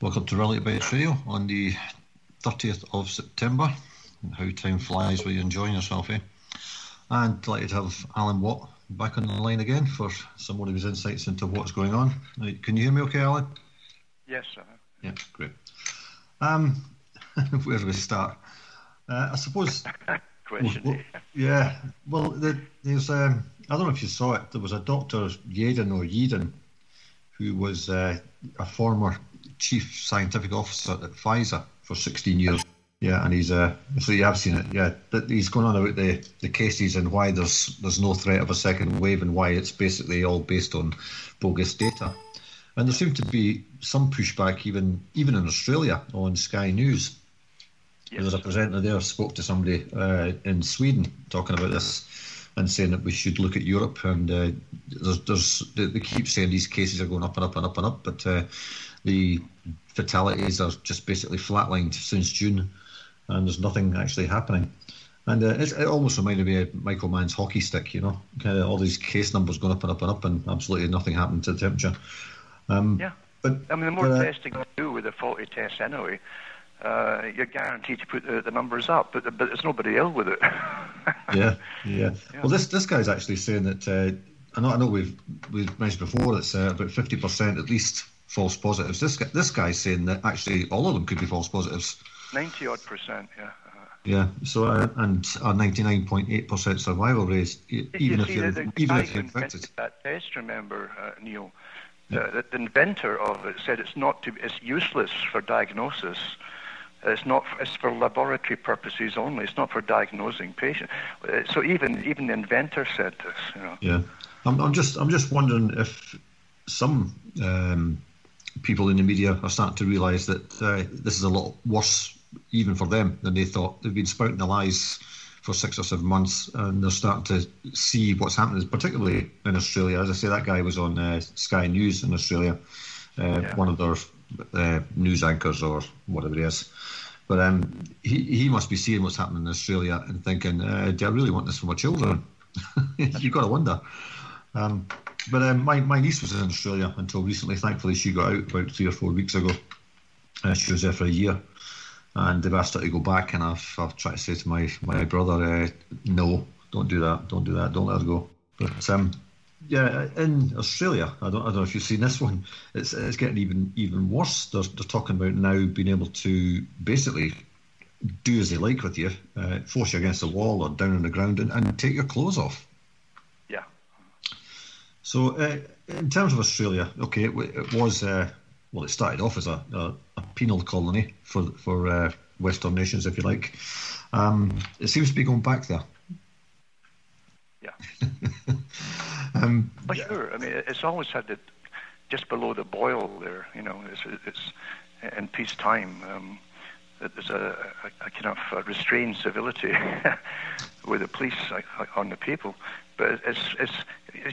Welcome to Reality Bytes Radio on the 30th of September. How time flies while you're enjoying yourself, eh? And delighted to have Alan Watt back on the line again for some more of his insights into what's going on. Can you hear me okay, Alan? Yes, sir. Yeah, great. Where do we start? I suppose... Question. Yeah, well, there's... I don't know if you saw it. There was a Dr. Yedin, who was a former chief scientific officer at Pfizer for 16 years. Yeah, and he's so you have seen it. Yeah, he's going on about the cases and why there's no threat of a second wave and why it's basically all based on bogus data. And there seemed to be some pushback even in Australia on Sky News. Yes. There was a presenter there spoke to somebody in Sweden talking about this and saying that we should look at Europe, and they keep saying these cases are going up and up and up and up, but the fatalities are just basically flatlined since June, and there's nothing actually happening. And it almost reminded me of Michael Mann's hockey stick, you know, kind of all these case numbers going up and up and up, and absolutely nothing happened to the temperature. Yeah, but I mean, the more testing you do with the faulty tests anyway, you're guaranteed to put the numbers up, but there's nobody ill with it. yeah. Well, this guy's actually saying that I know we've mentioned before it's about 50% at least false positives. This guy's saying that actually all of them could be false positives. 90-odd%, yeah. Yeah. So and a 99.8% survival rate, even if you're infected. That test, remember, Neil, the inventor of it said it's useless for diagnosis. It's for laboratory purposes only. It's not for diagnosing patients. So even the inventor said this, you know. Yeah, I'm just wondering if some people in the media are starting to realise that this is a lot worse even for them than they thought. They've been spouting the lies for 6 or 7 months, and they're starting to see what's happening, particularly in Australia. As I say, that guy was on Sky News in Australia, one of their news anchors or whatever he is. But he must be seeing what's happening in Australia and thinking, do I really want this for my children? You've got to wonder. But my niece was in Australia until recently. Thankfully, she got out about 3 or 4 weeks ago. She was there for a year. And they've asked her to go back, and I've tried to say to my brother, no, don't do that, don't let her go. But yeah, in Australia, I don't know if you've seen this one. It's getting even worse. They're talking about now being able to basically do as they like with you, force you against the wall or down on the ground, and take your clothes off. Yeah. So in terms of Australia, okay, it was. Well, it started off as a penal colony for Western nations, if you like. It seems to be going back there. Yeah. But sure, I mean, it's always had it just below the boil there. You know, it's in peacetime. There's a kind of restrained civility with the police on the people. But it's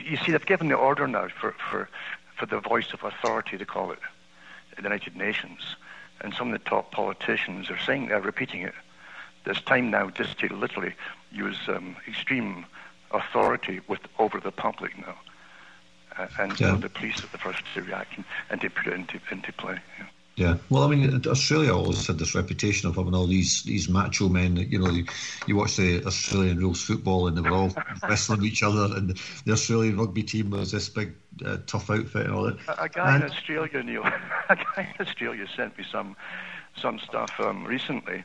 you see, they've given the order now for the voice of authority, to call it, the United Nations, and some of the top politicians are saying, they're repeating it. There's time now just to literally use extreme authority over the public now, and the police are the first to react and to put it into play. Yeah. Yeah, well, I mean, Australia always had this reputation of having all these macho men. You know, you watch the Australian rules football, and they were all wrestling each other, and the Australian rugby team was this big tough outfit and all that. A guy in Australia, Neil, sent me some stuff recently,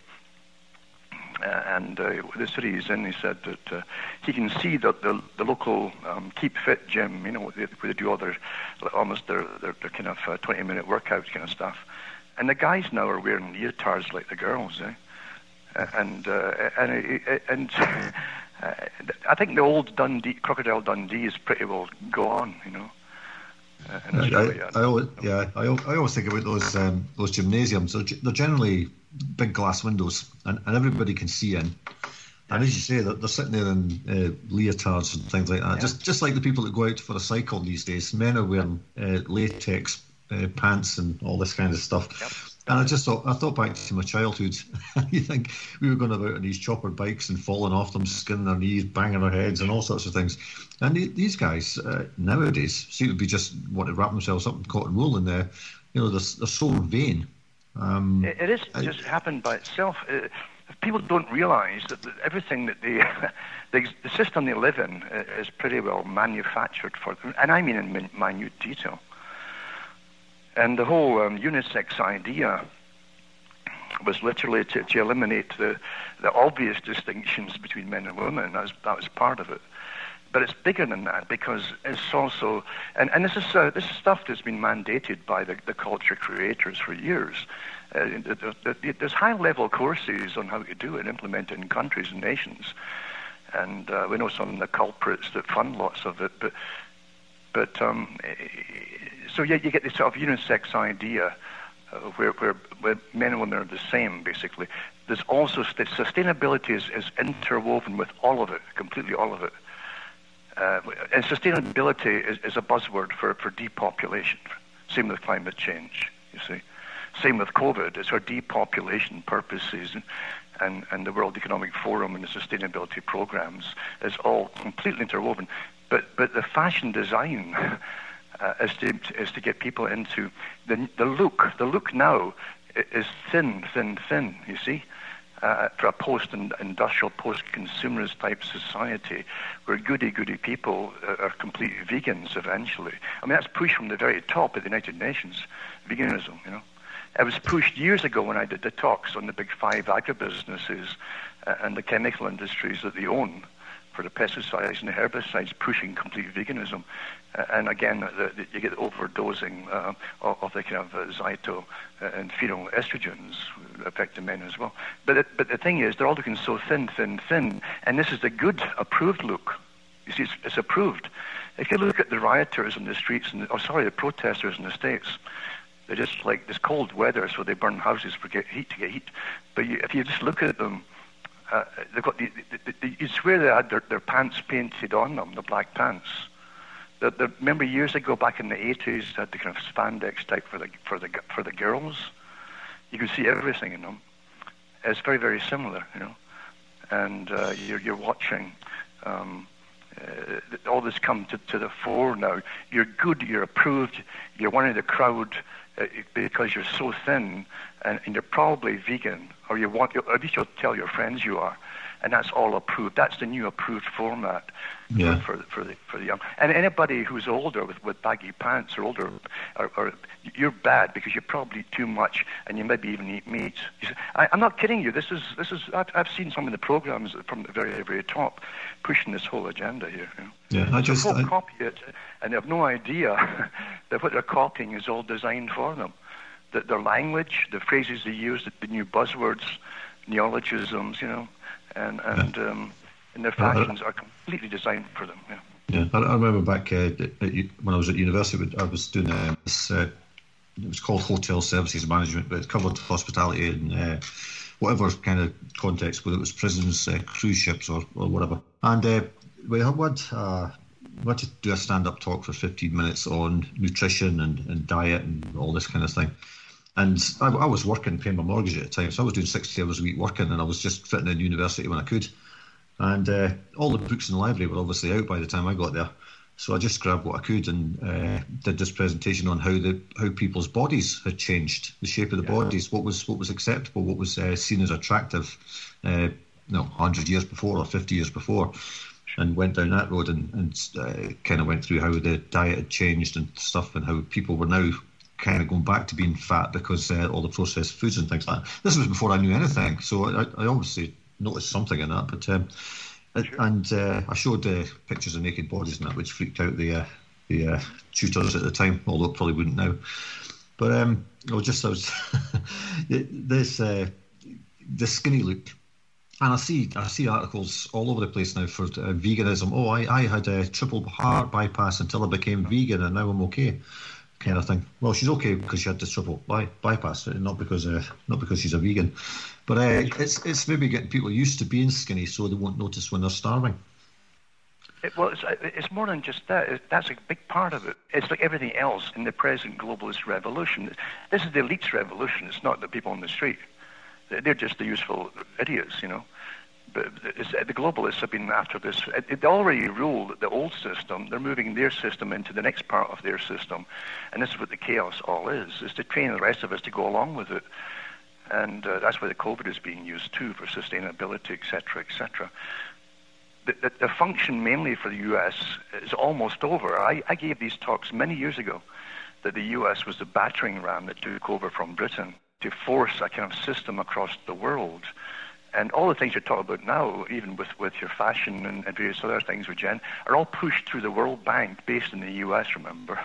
and the city he's in, he said that he can see that the local Keep Fit gym, you know, where they do all their kind of 20-minute workouts kind of stuff. And the guys now are wearing leotards like the girls, eh? And I think the old Crocodile Dundee is pretty well gone, you know. I always think about those gymnasiums. They're generally big glass windows, and everybody can see in. And as you say, they're sitting there in leotards and things like that. Yeah. Just like the people that go out for a cycle these days. Men are wearing latex pants and all this kind of stuff. Yep. And I thought back to my childhood. You think we were going about on these chopper bikes and falling off them, skinning our knees, banging our heads, and all sorts of things. And these guys nowadays seem to be just want to wrap themselves up in cotton wool and they're so vain. It is just happened by itself. People don't realise that everything that the system they live in is pretty well manufactured for them, and I mean in minute detail. And the whole unisex idea was literally to eliminate the obvious distinctions between men and women. That was part of it. But it's bigger than that, because it's also, and this is stuff that's been mandated by the culture creators for years. There's high-level courses on how to do it and implement it in countries and nations. And we know some of the culprits that fund lots of it. So yeah, you get this sort of unisex idea where men and women are the same, basically. There's also sustainability is interwoven with all of it, completely all of it. And sustainability is a buzzword for depopulation. Same with climate change, you see. Same with COVID. It's for depopulation purposes, and the World Economic Forum and the sustainability programs is all completely interwoven. But the fashion design is to get people into the look. The look now is thin, you see. For a post-industrial, post-consumerist type society, where goody people are complete vegans eventually. I mean, that's pushed from the very top of the United Nations, veganism, It was pushed years ago when I did the talks on the big 5 agribusinesses and the chemical industries that they own for the pesticides and the herbicides, pushing complete veganism. And again, you get overdosing of the kind of zyto and phenol estrogens affecting men as well. But the thing is, they're all looking so thin, and this is the good, approved look. You see, it's approved. If you look at the rioters in the streets, the protesters in the States, they're just like this cold weather, so they burn houses to get heat. But if you just look at them, they've got you swear they had their pants painted on them, the black pants. Remember years ago, back in the 80s, they had the kind of spandex type for the girls. You can see everything in them. It's very, very similar, And you're watching all this come to the fore now. You're good, you're approved, you're one of the crowd because you're so thin, and you're probably vegan, or at least you'll tell your friends you are. And that's all approved. That's the new approved format for the young. And anybody who's older with baggy pants or older, or you're bad because you probably eat too much, and you maybe even eat meat. I'm not kidding you. This is. I've seen some of the programs from the very, very top pushing this whole agenda here. Yeah, I copy it, and they have no idea that what they're copying is all designed for them. Their language, the phrases they use, the new buzzwords, neologisms, and their fashions are completely designed for them. Yeah, I remember back when I was at university, I was doing this. It was called Hotel Services Management, but it covered hospitality in whatever kind of context, whether it was prisons, cruise ships, or whatever. And we had to do a stand-up talk for 15 minutes on nutrition and diet and all this kind of thing. And I was working, paying my mortgage at the time, so I was doing 60 hours a week working, and I was just fitting in university when I could. And all the books in the library were obviously out by the time I got there. So I just grabbed what I could and did this presentation on how people's bodies had changed, the shape of the bodies, what was acceptable, what was seen as attractive, 100 years before or 50 years before, and went down that road and kind of went through how the diet had changed and stuff, and how people were now kind of going back to being fat because all the processed foods and things like that. This was before I knew anything, so I obviously noticed something in that. But I showed pictures of naked bodies and that, which freaked out the tutors at the time, although it probably wouldn't now. But this skinny look, and I see articles all over the place now for veganism. Oh, I had a triple heart bypass until I became vegan, and now I'm okay, kind of thing. Well, she's okay because she had this triple bypass, not because she's a vegan. But it's maybe getting people used to being skinny so they won't notice when they're starving. It's more than just that. That's a big part of it. It's like everything else in the present globalist revolution. This is the elites' revolution. It's not the people on the street. They're just the useful idiots, But the globalists have been after this. It already ruled the old system. They're moving their system into the next part of their system. And this is what the chaos all is to train the rest of us to go along with it. And that's why the COVID is being used too, for sustainability, et cetera, et cetera. The function mainly for the U.S. is almost over. I gave these talks many years ago that the U.S. was the battering ram that took over from Britain to force a kind of system across the world. And all the things you're talking about now, even with your fashion and various other things with Jen, are all pushed through the World Bank, based in the U.S., remember,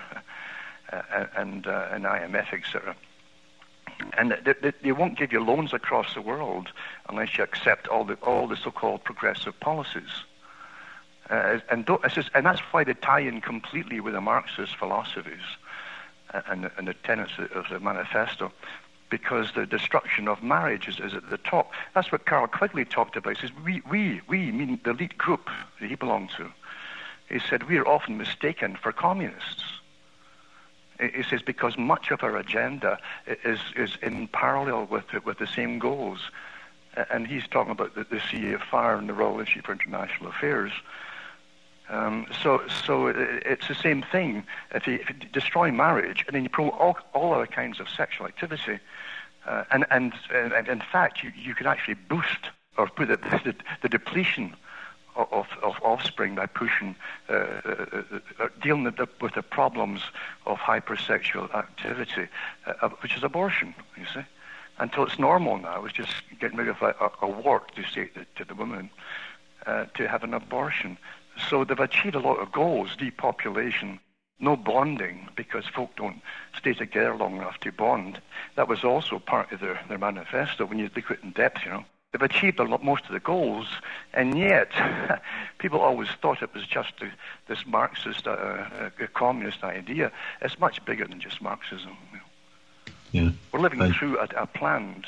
and IMF, etc. And they won't give you loans across the world unless you accept all the so-called progressive policies. And that's why they tie in completely with the Marxist philosophies and the tenets of the manifesto. Because the destruction of marriage is at the top. That's what Carl Quigley talked about. He says, we, meaning the elite group that he belonged to, he said, we are often mistaken for communists. He says, because much of our agenda is in parallel with the same goals. And he's talking about the CEFR and the Royal Institute for International Affairs. So it's the same thing. If you destroy marriage and then you promote all other kinds of sexual activity, and in fact you can actually boost or put the depletion of offspring by pushing dealing with the problems of hypersexual activity, which is abortion. You see, until it's normal now, it's just getting rid of a wart to say to the woman to have an abortion. So they've achieved a lot of goals: depopulation, no bonding, because folk don't stay together long enough to bond. That was also part of their manifesto. When you look at it in depth, they've achieved most of the goals, and yet people always thought it was just this Marxist, communist idea. It's much bigger than just Marxism. Yeah. We're living through a planned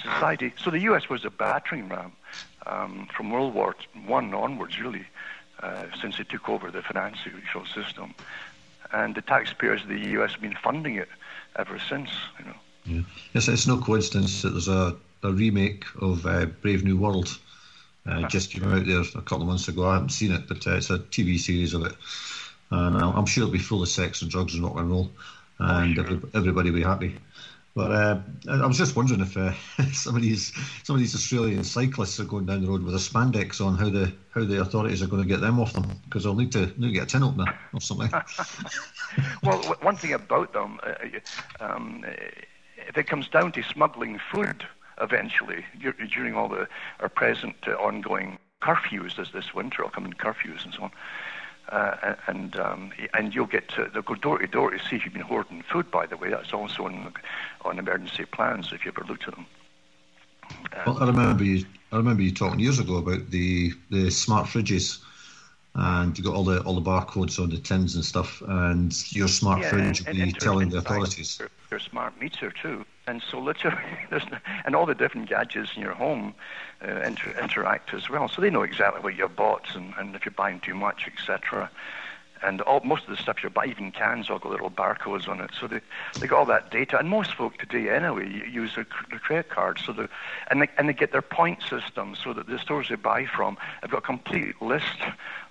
society. So the U.S. was a battering ram from World War I onwards, really. Since it took over the financial system, and the taxpayers of the U.S. have been funding it ever since. Yeah. Yes, it's no coincidence that there's a remake of Brave New World just came out there a couple of months ago. I haven't seen it, but it's a TV series of it, and I'm sure it'll be full of sex and drugs and rock and roll, and everybody will be happy. But I was just wondering if some of these Australian cyclists are going down the road with a spandex on, how the authorities are going to get them off them, because they'll need to get a tin opener or something. Well, one thing about them, if it comes down to smuggling food, eventually during all our present ongoing curfews, this winter, upcoming curfews and so on. And you'll they'll go door to door to see if you've been hoarding food, by the way. That's also on emergency plans, if you ever looked at them. Well, I remember you talking years ago about the smart fridges, and you got all the barcodes on the tins and stuff, and your smart fridge will be telling the authorities. Your smart meter too, and so literally, and all the different gadgets in your home interact as well. So they know exactly what you bought and if you're buying too much, etc. And most of the stuff you buy, even cans, all got little barcodes on it. So they got all that data. And most folk today, anyway, use their credit cards. So they get their point system, so that the stores they buy from have got a complete list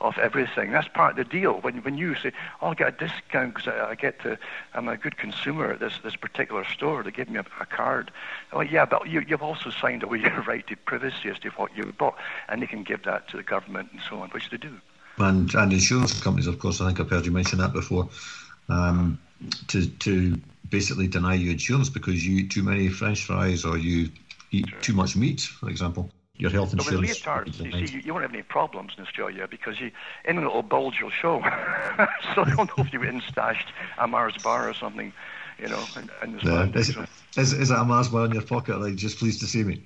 of everything. That's part of the deal. When you say, "Oh, I'll get a discount because I'm a good consumer at this particular store. They give me a card." Oh, yeah, but you've also signed away your right to privacy as to what you bought, and they can give that to the government and so on, which they do. And insurance companies, of course, I think I've heard you mention that before, to basically deny you insurance because you eat too many French fries or you eat too much meat, for example. Your health insurance. But with leotards, you won't have any problems in Australia because any little bulge will show. So I don't know if you went and stashed a Mars bar or something, in this Is that a Mars bar in your pocket? Like, just pleased to see me.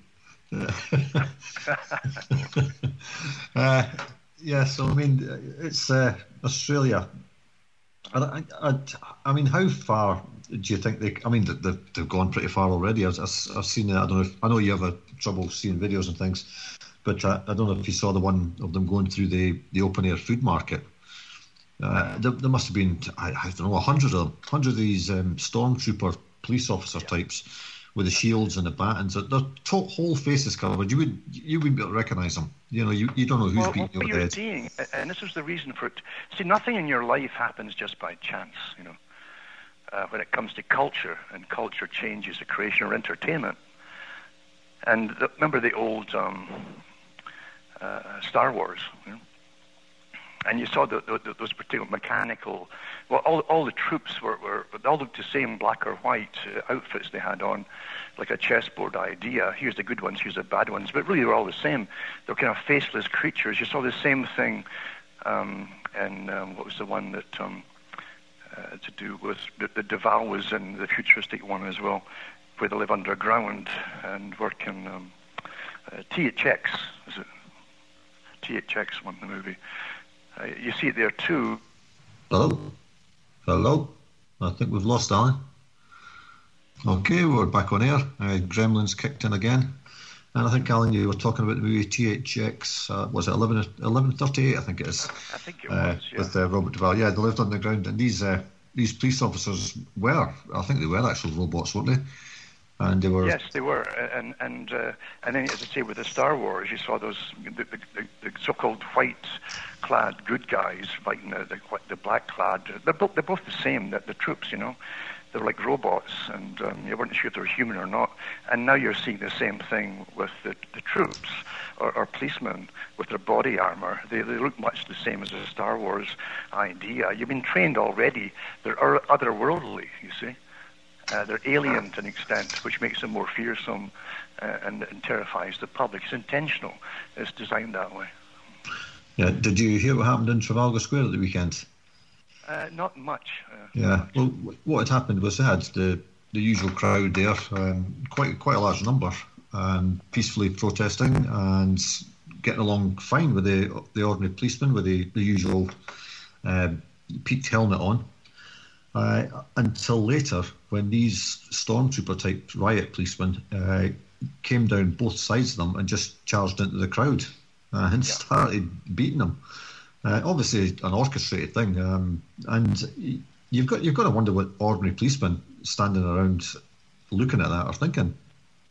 Yeah, so I mean, it's Australia. I mean, how far do you think they've gone pretty far already? I've seen. I know you have trouble seeing videos and things, but I don't know if you saw the one of them going through the open air food market. There must have been, I don't know, 100 of these stormtrooper police officer types with the shields and the batons. Their whole face is covered. You wouldn't be able to recognise them. You know, you don't know who's beating you over the head. Seeing, and this is the reason for it. See, nothing in your life happens just by chance. You know, when it comes to culture, and culture changes the creation or entertainment. And remember the old Star Wars. You know? And you saw those particular mechanical. Well, all the troops were they all looked the same, black or white outfits they had on, like a chessboard idea. Here's the good ones, here's the bad ones. But really, they were all the same. They were kind of faceless creatures. You saw the same thing. And what was the one that to do with the Duval was in the futuristic one as well, where they live underground and work in THX. Is it THX one, the movie? You see it there too. Hello. I think we've lost Alan. Okay, we're back on air. Gremlins kicked in again. And I think, Alan, you were talking about the movie THX, was it 1138, I think it is? I think it was, yeah. With Robert Duvall. Yeah, they lived on the ground. And these police officers I think they were actual robots, weren't they? And they were... Yes, they were. And then, as I say, with the Star Wars, you saw those, the so-called white-clad good guys fighting the black-clad. They're both the same, the troops, you know. They were like robots, and you weren't sure if they were human or not. And now you're seeing the same thing with the troops or policemen with their body armor. They look much the same as a Star Wars idea. You've been trained already. They're otherworldly, you see. They're alien to an extent, which makes them more fearsome and terrifies the public. It's intentional. It's designed that way. Yeah. Did you hear what happened in Trafalgar Square at the weekend? Not much. Well, what had happened was they had the usual crowd there, quite a large number, peacefully protesting and getting along fine with the ordinary policeman with the usual peaked helmet on. Until later, when these stormtrooper-type riot policemen came down both sides of them and just charged into the crowd and started beating them. Obviously, an orchestrated thing, and you've got to wonder what ordinary policemen standing around looking at that are thinking.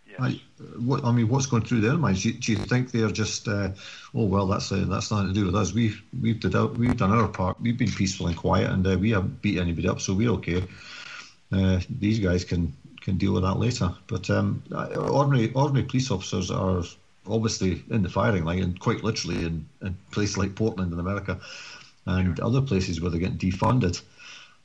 Yes. What's going through their minds? Do you think they're just, that's nothing to do with us. We've done our part. We've been peaceful and quiet, and we haven't beat anybody up, so we're okay. These guys can deal with that later. But ordinary police officers are obviously in the firing line, and quite literally in places like Portland in America and other places where they're getting defunded.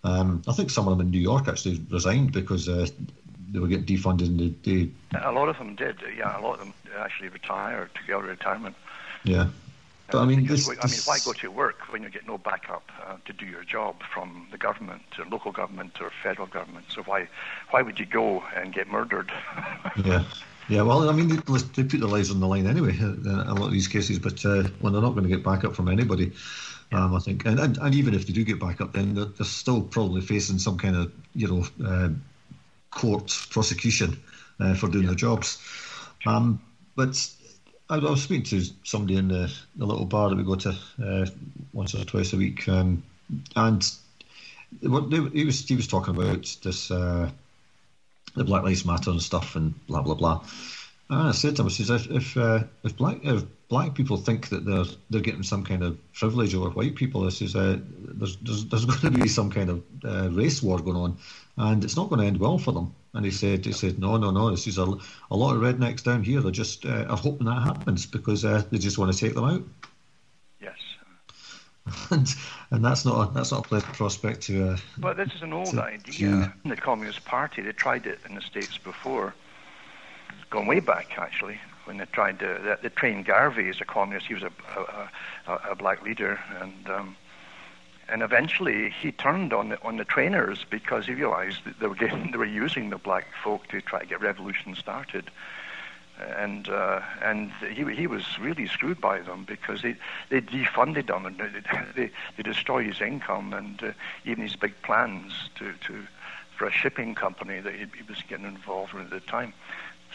I think some of them in New York actually resigned because they were getting defunded. And a lot of them did. Yeah, a lot of them actually retired, took out retirement. Yeah. But why go to work when you get no backup to do your job from the government, or local government, or federal government? So why would you go and get murdered? Yeah. Yeah, well, they put their lives on the line anyway in a lot of these cases, but when they're not going to get backup from anybody, I think, and even if they do get backup, then they're still probably facing some kind of, court prosecution for doing their jobs. But I was speaking to somebody in the little bar that we go to once or twice a week, and he was talking about this. The Black Lives Matter and stuff and blah blah blah. And I said to him, I says, if black people think that they're getting some kind of privilege over white people, I says, there's going to be some kind of race war going on, and it's not going to end well for them. And he said no. This is a lot of rednecks down here. They just are hoping that happens because they just want to take them out. Yes. And that's not a pleasant prospect to. But this is an old idea. The Communist Party, they tried it in the States before, going way back actually, when they tried they trained Garvey as a communist. He was a black leader, and eventually he turned on the trainers because he realized that they were using the black folk to try to get revolution started. And he was really screwed by them because they defunded him and they destroyed his income and even his big plans for a shipping company that he was getting involved with at the time.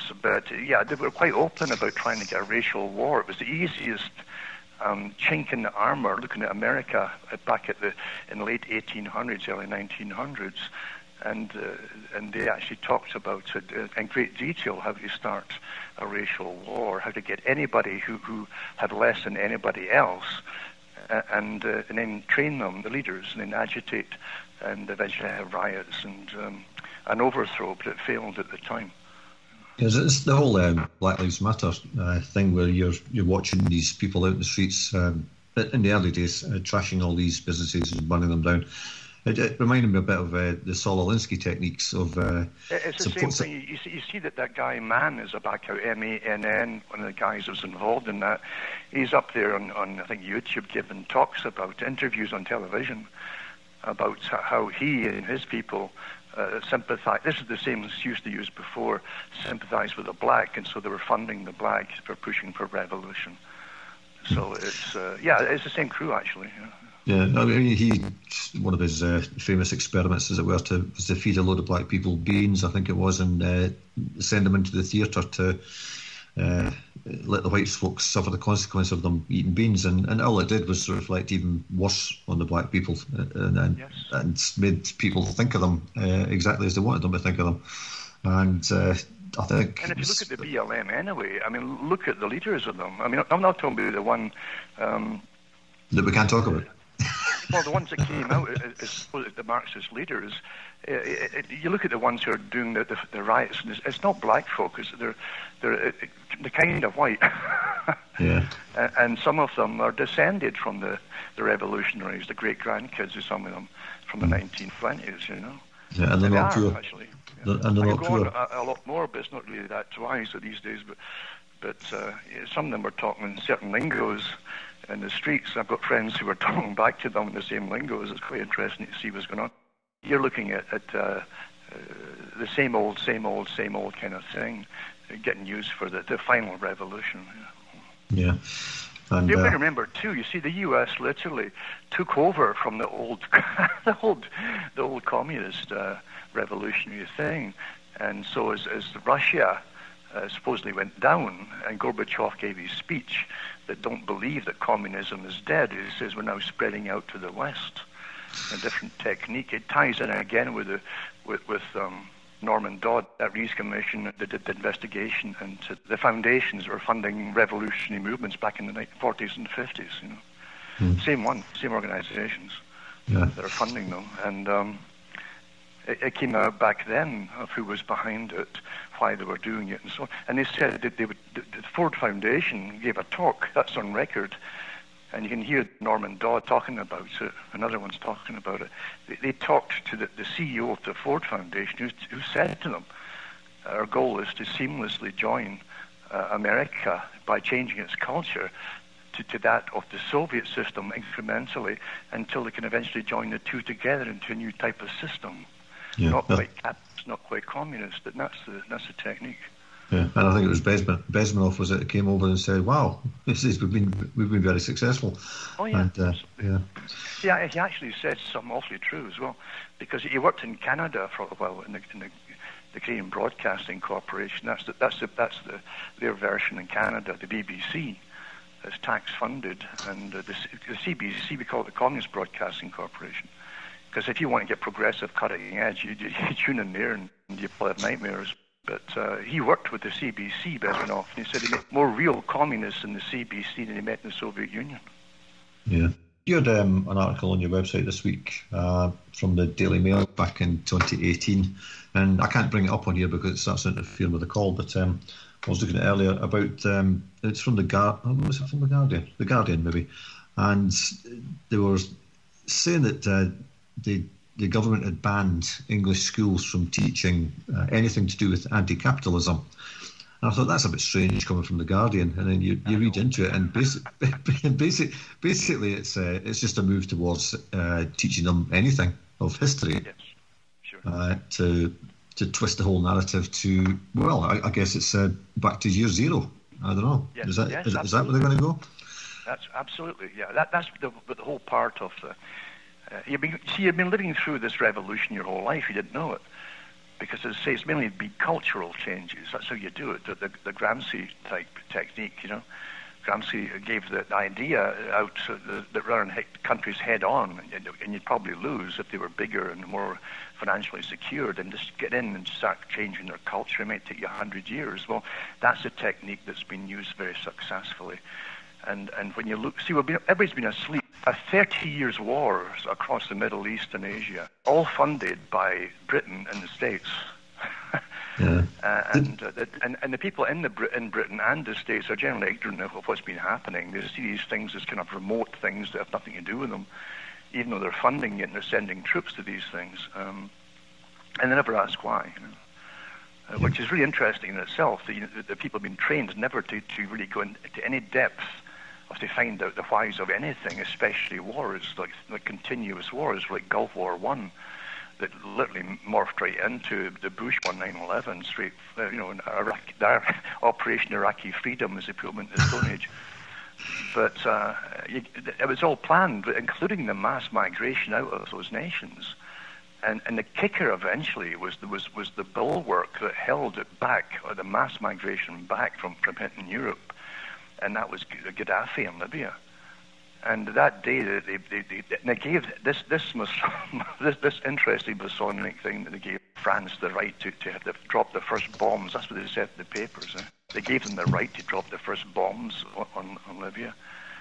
So, but they were quite open about trying to get a racial war. It was the easiest chink in the armor. Looking at America back in the late 1800s, early 1900s. and they actually talked about it in great detail, how to start a racial war, how to get anybody who had less than anybody else, and then train them, the leaders, and then agitate, and eventually have riots and an overthrow, but it failed at the time. It's the whole Black Lives Matter thing, where you're watching these people out in the streets in the early days, trashing all these businesses and burning them down. It reminded me a bit of the Saul Alinsky techniques of... it's the same thing. You see that guy Mann is back out, M-A-N-N, one of the guys who was involved in that. He's up there on I think, YouTube giving talks about interviews on television about how he and his people sympathize. This is the same as used to use before, sympathize with the black, and so they were funding the black for pushing for revolution. So it's the same crew, actually. Yeah, I mean, one of his famous experiments, as it were, was to feed a load of black people beans, I think it was, and send them into the theatre to let the white folks suffer the consequence of them eating beans, and all it did was reflect even worse on the black people, and made people think of them exactly as they wanted them to think of them. And I think... And if you look at the BLM anyway, I mean, look at the leaders of them. I mean, I'm not talking about the one... that we can't talk about. Well, the ones that came out as the Marxist leaders, you look at the ones who are doing the riots, and it's not black folk, they're kind of white. Yeah. And some of them are descended from the revolutionaries, the great-grandkids of some of them, from the 1920s, you know. Yeah, and they're not pure. Actually. Yeah. And they're not pure. A lot more, but it's not really that wise these days. But some of them are talking in certain lingos in the streets. I've got friends who are talking back to them in the same lingos. It's quite interesting to see what's going on. You're looking at the same old kind of thing getting used for the final revolution. Yeah. And, you have to remember too. You see, the U.S. literally took over from the old communist revolutionary thing, and so as Russia supposedly went down, and Gorbachev gave his speech that don't believe that communism is dead. He says we're now spreading out to the West. A different technique. It ties in again with Norman Dodd, that Rees Commission that did the investigation into the foundations that were funding revolutionary movements back in the 40s and 50s. You know, same organizations that are funding them, and it came out back then of who was behind it, why they were doing it, and so on. And they said that the Ford Foundation gave a talk that's on record. And you can hear Norman Dodd talking about it, and other ones talking about it. They talked to the CEO of the Ford Foundation, who said to them, our goal is to seamlessly join America by changing its culture to that of the Soviet system incrementally until they can eventually join the two together into a new type of system. Yeah. Not quite capitalist, not quite communist, but that's the technique. Yeah, and I think it was Bezmenov was it that came over and said, "Wow, we've been very successful." Oh yeah, and, yeah. He actually said something awfully true as well, because he worked in Canada for a while in the Canadian Broadcasting Corporation. That's their version in Canada, the BBC, is tax funded, and the CBC, we call it the Communist Broadcasting Corporation, because if you want to get progressive, cutting edge, you tune in there and you will have nightmares. But he worked with the CBC, Bezmenov, and he said he met more real communists in the CBC than he met in the Soviet Union. Yeah. You had an article on your website this week from the Daily Mail back in 2018, and I can't bring it up on here because it starts interfering with the call, but I was looking at it earlier about, it's from the Guardian? Was it from the Guardian? The Guardian, maybe. And they were saying that the government had banned English schools from teaching anything to do with anti-capitalism. And I thought, that's a bit strange coming from The Guardian. And then you read into it, and basically it's just a move towards teaching them anything of history. Yes, sure. To twist the whole narrative to, well, I guess it's back to year zero. I don't know. Yes, is that where they're going to go? That's absolutely, yeah. That's the whole part of the... you've been living through this revolution your whole life. You didn't know it, because as I say, it's mainly big cultural changes. That's how you do it. The Gramsci type technique, you know. Gramsci gave the idea out that rather than hit countries head on, and you'd probably lose if they were bigger and more financially secured, and just get in and start changing their culture. It might take you 100 years. Well, that's a technique that's been used very successfully. And when you look, see, everybody's been asleep. 30 years wars across the Middle East and Asia, all funded by Britain and the States. Yeah. And the people in Britain and the States are generally ignorant of what's been happening. They see these things as kind of remote things that have nothing to do with them, even though they're funding it and they're sending troops to these things. And they never ask why. Which is really interesting in itself. The people have been trained never to really go into any depth of to find out the whys of anything, especially wars, like continuous wars, like Gulf War I, that literally morphed right into the Bush 9/11 straight, Operation Iraqi Freedom, as they put them into the Stone Age. But it was all planned, including the mass migration out of those nations. And the kicker eventually was the bulwark that held it back, or the mass migration back from hitting Europe, and that was Gaddafi in Libya. And that day, they gave this interesting Masonic thing that they gave France the right to drop the first bombs. That's what they said in the papers. They gave them the right to drop the first bombs on Libya.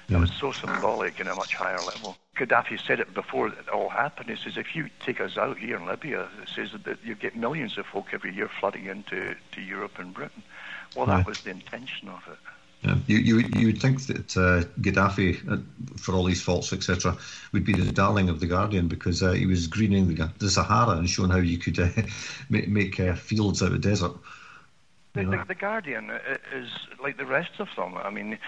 It was so symbolic in a much higher level. Gaddafi said it before it all happened. He says, if you take us out here in Libya, it says that you get millions of folk every year flooding into Europe and Britain. Well, that was the intention of it. Yeah. You would think that Gaddafi, for all his faults, etc., would be the darling of The Guardian, because he was greening the Sahara and showing how you could make fields out of desert. The Guardian is like the rest of them. I mean,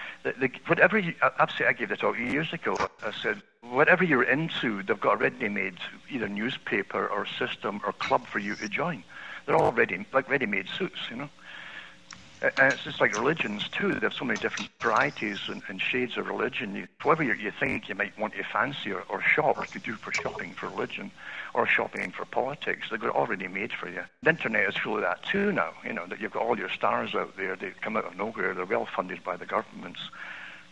whatever I gave the talk years ago. I said, whatever you're into, they've got a ready-made either newspaper or system or club for you to join. They're all ready-made suits, And it's just like religions too. There's so many different varieties and shades of religion. Whatever you think you might want to fancy or shop, like you do for shopping for religion or shopping for politics, they've got it already made for you. The internet is full of that too now. That you've got all your stars out there. They come out of nowhere. They're well funded by the governments.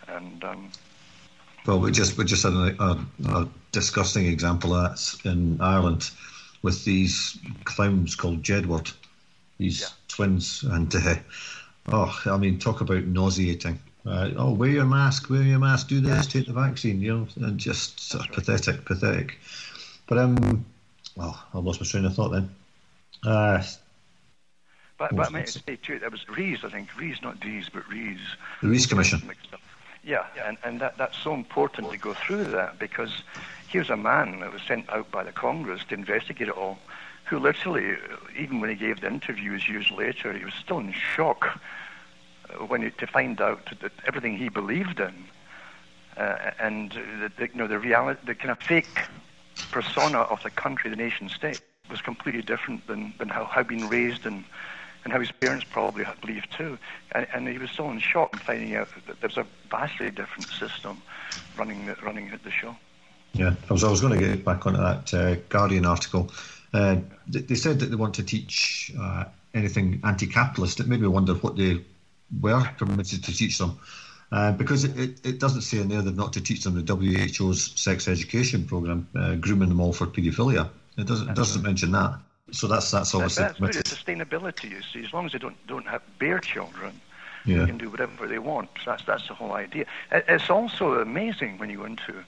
And well, we just had a disgusting example of that in Ireland with these clowns called Jedward, these twins, and. Talk about nauseating. Wear your mask, do this, take the vaccine, and just sort of pathetic. But, I lost my train of thought then. But I might say too, that was Rees, I think. Rees, not Dees, but Rees. The Rees Commission. Yeah, and that's so important to go through that, because here's a man that was sent out by the Congress to investigate it all, who literally, even when he gave the interviews years later, he was still in shock to find out that everything he believed in and the reality, the kind of fake persona of the country, the nation state, was completely different than how he'd been raised and how his parents probably had believed too. And he was still in shock in finding out that there's a vastly different system running the show. Yeah, I was going to get back onto that Guardian article. They said that they want to teach anything anti-capitalist. It made me wonder what they were permitted to teach them, because it doesn't say in there they've not to teach them the WHO's sex education program, grooming them all for paedophilia. It doesn't mention that. So that's obviously permitted. That's sustainability. You see, as long as they don't have bear children, they can do whatever they want. So that's the whole idea. It's also amazing when you go into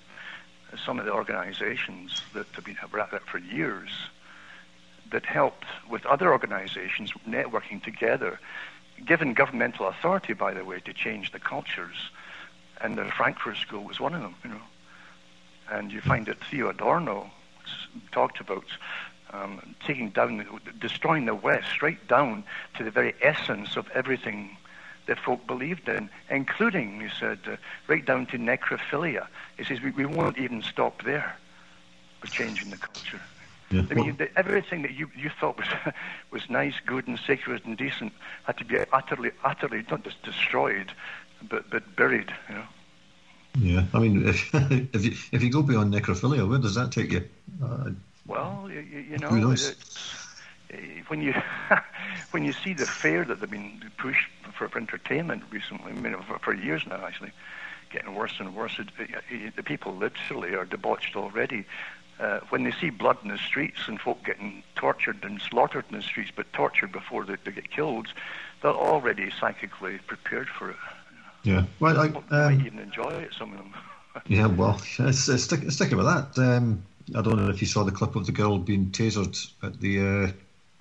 some of the organizations that have been around for years, that helped with other organizations networking together, given governmental authority, by the way, to change the cultures. And the Frankfurt School was one of them, And you find that Theo Adorno talked about destroying the West right down to the very essence of everything that folk believed in, including, he said, right down to necrophilia. He says, we won't even stop there with changing the culture. Yeah. I mean, everything that you thought was nice, good, and sacred and decent had to be utterly not just destroyed, but buried. Yeah, I mean, if you go beyond necrophilia, where does that take you? Well, who knows? When you when you see the fare that they've been pushed for entertainment recently, I mean, for years now, actually, getting worse and worse, the people literally are debauched already. When they see blood in the streets and folk getting tortured and slaughtered in the streets, but tortured before they get killed, they're already psychically prepared for it. Yeah, well, they might even enjoy it, some of them. Yeah, well, sticking with that. I don't know if you saw the clip of the girl being tasered at the.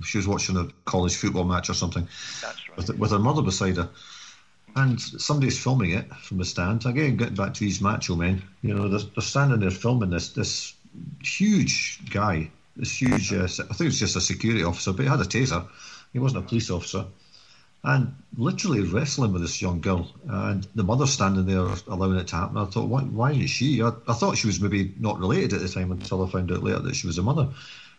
She was watching a college football match or something. That's right. With her mother beside her, and somebody's filming it from the stand. Again, getting back to these macho men, they're standing there filming this huge guy, this huge. I think it's just a security officer, but he had a taser. He wasn't a police officer. And literally wrestling with this young girl, and the mother standing there allowing it to happen. I thought, why isn't she? I thought she was maybe not related at the time until I found out later that she was a mother.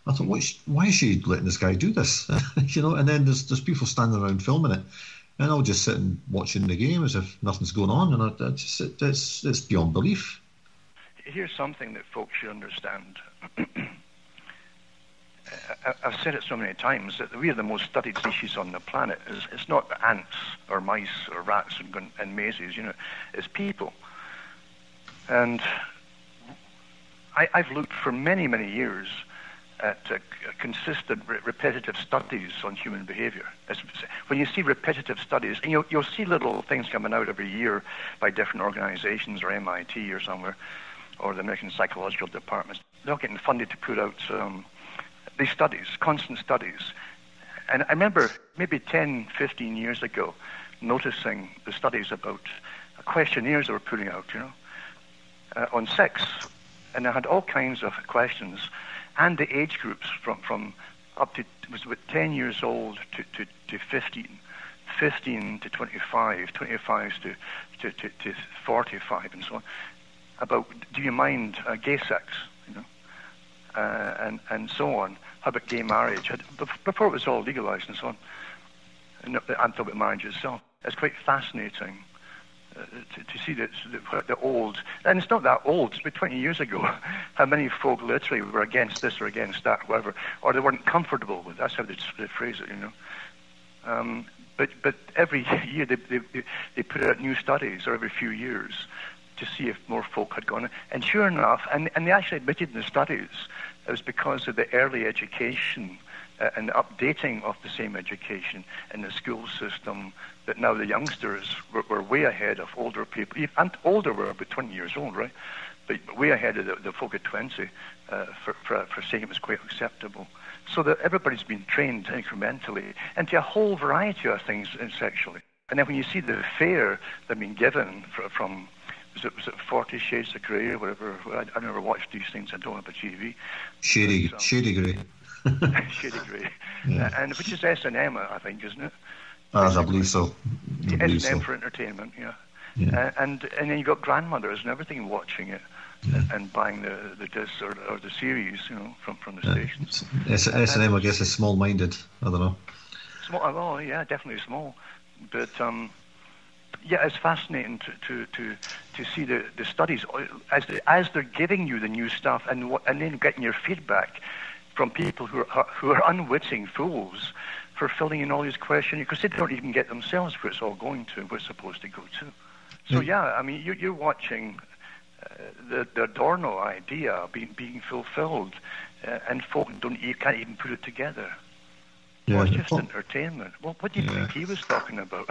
I thought, why is she letting this guy do this? And then there's people standing around filming it, and I'll just sit and watching the game as if nothing's going on, and it's beyond belief. Here's something that folks should understand. I've said it so many times that we are the most studied species on the planet. It's not ants or mice or rats and mazes, it's people. And I've looked for many, many years at consistent, repetitive studies on human behavior. When you see repetitive studies, and you'll see little things coming out every year by different organizations or MIT or somewhere, or the American Psychological Department. They're getting funded to put out these studies, constant studies. And I remember maybe 10, 15 years ago noticing the studies about questionnaires they were putting out, on sex. And they had all kinds of questions and the age groups from up to, it was about 10 years old to 15, 15 to 25, 25 to 45 and so on, about do you mind gay sex, and so on. How about gay marriage? Before it was all legalized and so on. And I'm talking about marriage itself. It's quite fascinating to see the old, and it's not that old, it's about 20 years ago, how many folk literally were against this or against that, whatever, or they weren't comfortable with. That's how they phrase it, But every year they put out new studies, or every few years, to see if more folk had gone. And sure enough, and they actually admitted in the studies, it was because of the early education and the updating of the same education in the school system that now the youngsters were way ahead of older people. And older were about 20 years old, right? But way ahead of the folk at 20 for saying it was quite acceptable. So that everybody's been trained incrementally into a whole variety of things sexually. And then when you see the fare they've been given from was it 40 Shades of Grey or whatever? I never watched these things. I don't have a TV. Shady Grey. Shady Grey. Yeah. And which is S&M, I think, isn't it? I believe so. S&M for entertainment, yeah. And then you've got grandmothers and everything watching it and buying the discs or the series, from the stations. S&M, I guess, is small-minded. I don't know. Small, oh, yeah, definitely small. But yeah, it's fascinating to see the studies as they're giving you the new stuff and then getting your feedback from people who are unwitting fools for filling in all these questions because they don't even get themselves where it's all going to, where it's supposed to go to. So yeah, I mean, you're watching the Adorno idea being fulfilled, and folk can't even put it together. Yeah. Well, it's just entertainment. Well, what do you think he was talking about?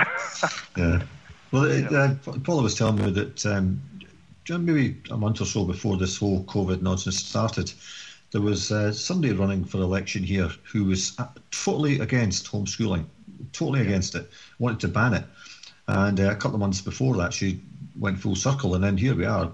Yeah. Well, Paula was telling me that maybe a month or so before this whole COVID nonsense started, there was somebody running for election here who was totally against homeschooling, totally against it, wanted to ban it. And a couple of months before that, she went full circle. And then here we are.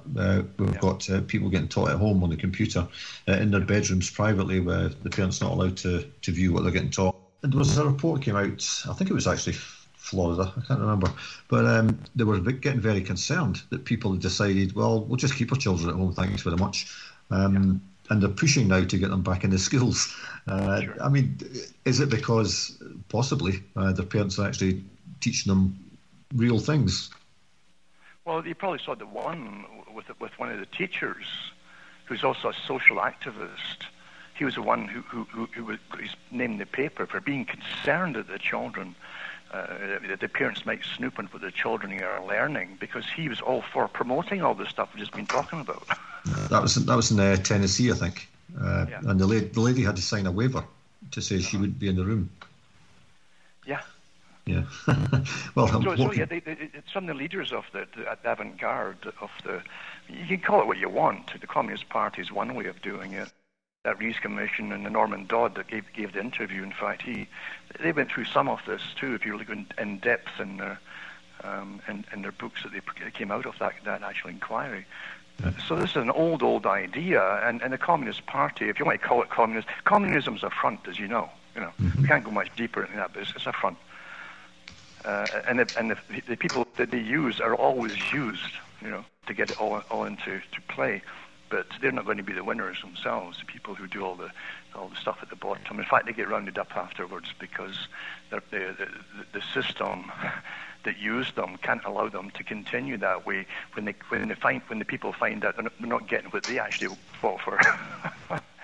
We've got people getting taught at home on the computer in their bedrooms privately where the parents are not allowed to view what they're getting taught. And there was a report came out, I think it was actually Florida, I can't remember, but they were getting very concerned that people had decided, well, we'll just keep our children at home, thanks very much. And they're pushing now to get them back into schools. Sure. I mean, is it because possibly their parents are actually teaching them real things? Well, you probably saw the one with one of the teachers who's also a social activist. he was the one who was named the paper for being concerned that the children, that the parents might snoop into what the children are learning, because he was all for promoting all this stuff we've just been talking about. That was in Tennessee, I think, and the lady had to sign a waiver to say she wouldn't be in the room. Yeah. Yeah. Well, some of the leaders of the avant-garde of the, you can call it what you want. The Communist Party is one way of doing it. That Rees Commission and the Norman Dodd that gave the interview, in fact, they went through some of this too. If you really go in depth in their books that they came out of that actual inquiry. So this is an old idea, and the Communist Party, if you want to call it communism's a front, as you know. We can't go much deeper into that, but it's a front. And the people that they use are always used, to get it all into play. But they're not going to be the winners themselves. The people who do all the stuff at the bottom. In fact, they get rounded up afterwards because the system that used them can't allow them to continue that way. When the people find out they're not getting what they actually fought for,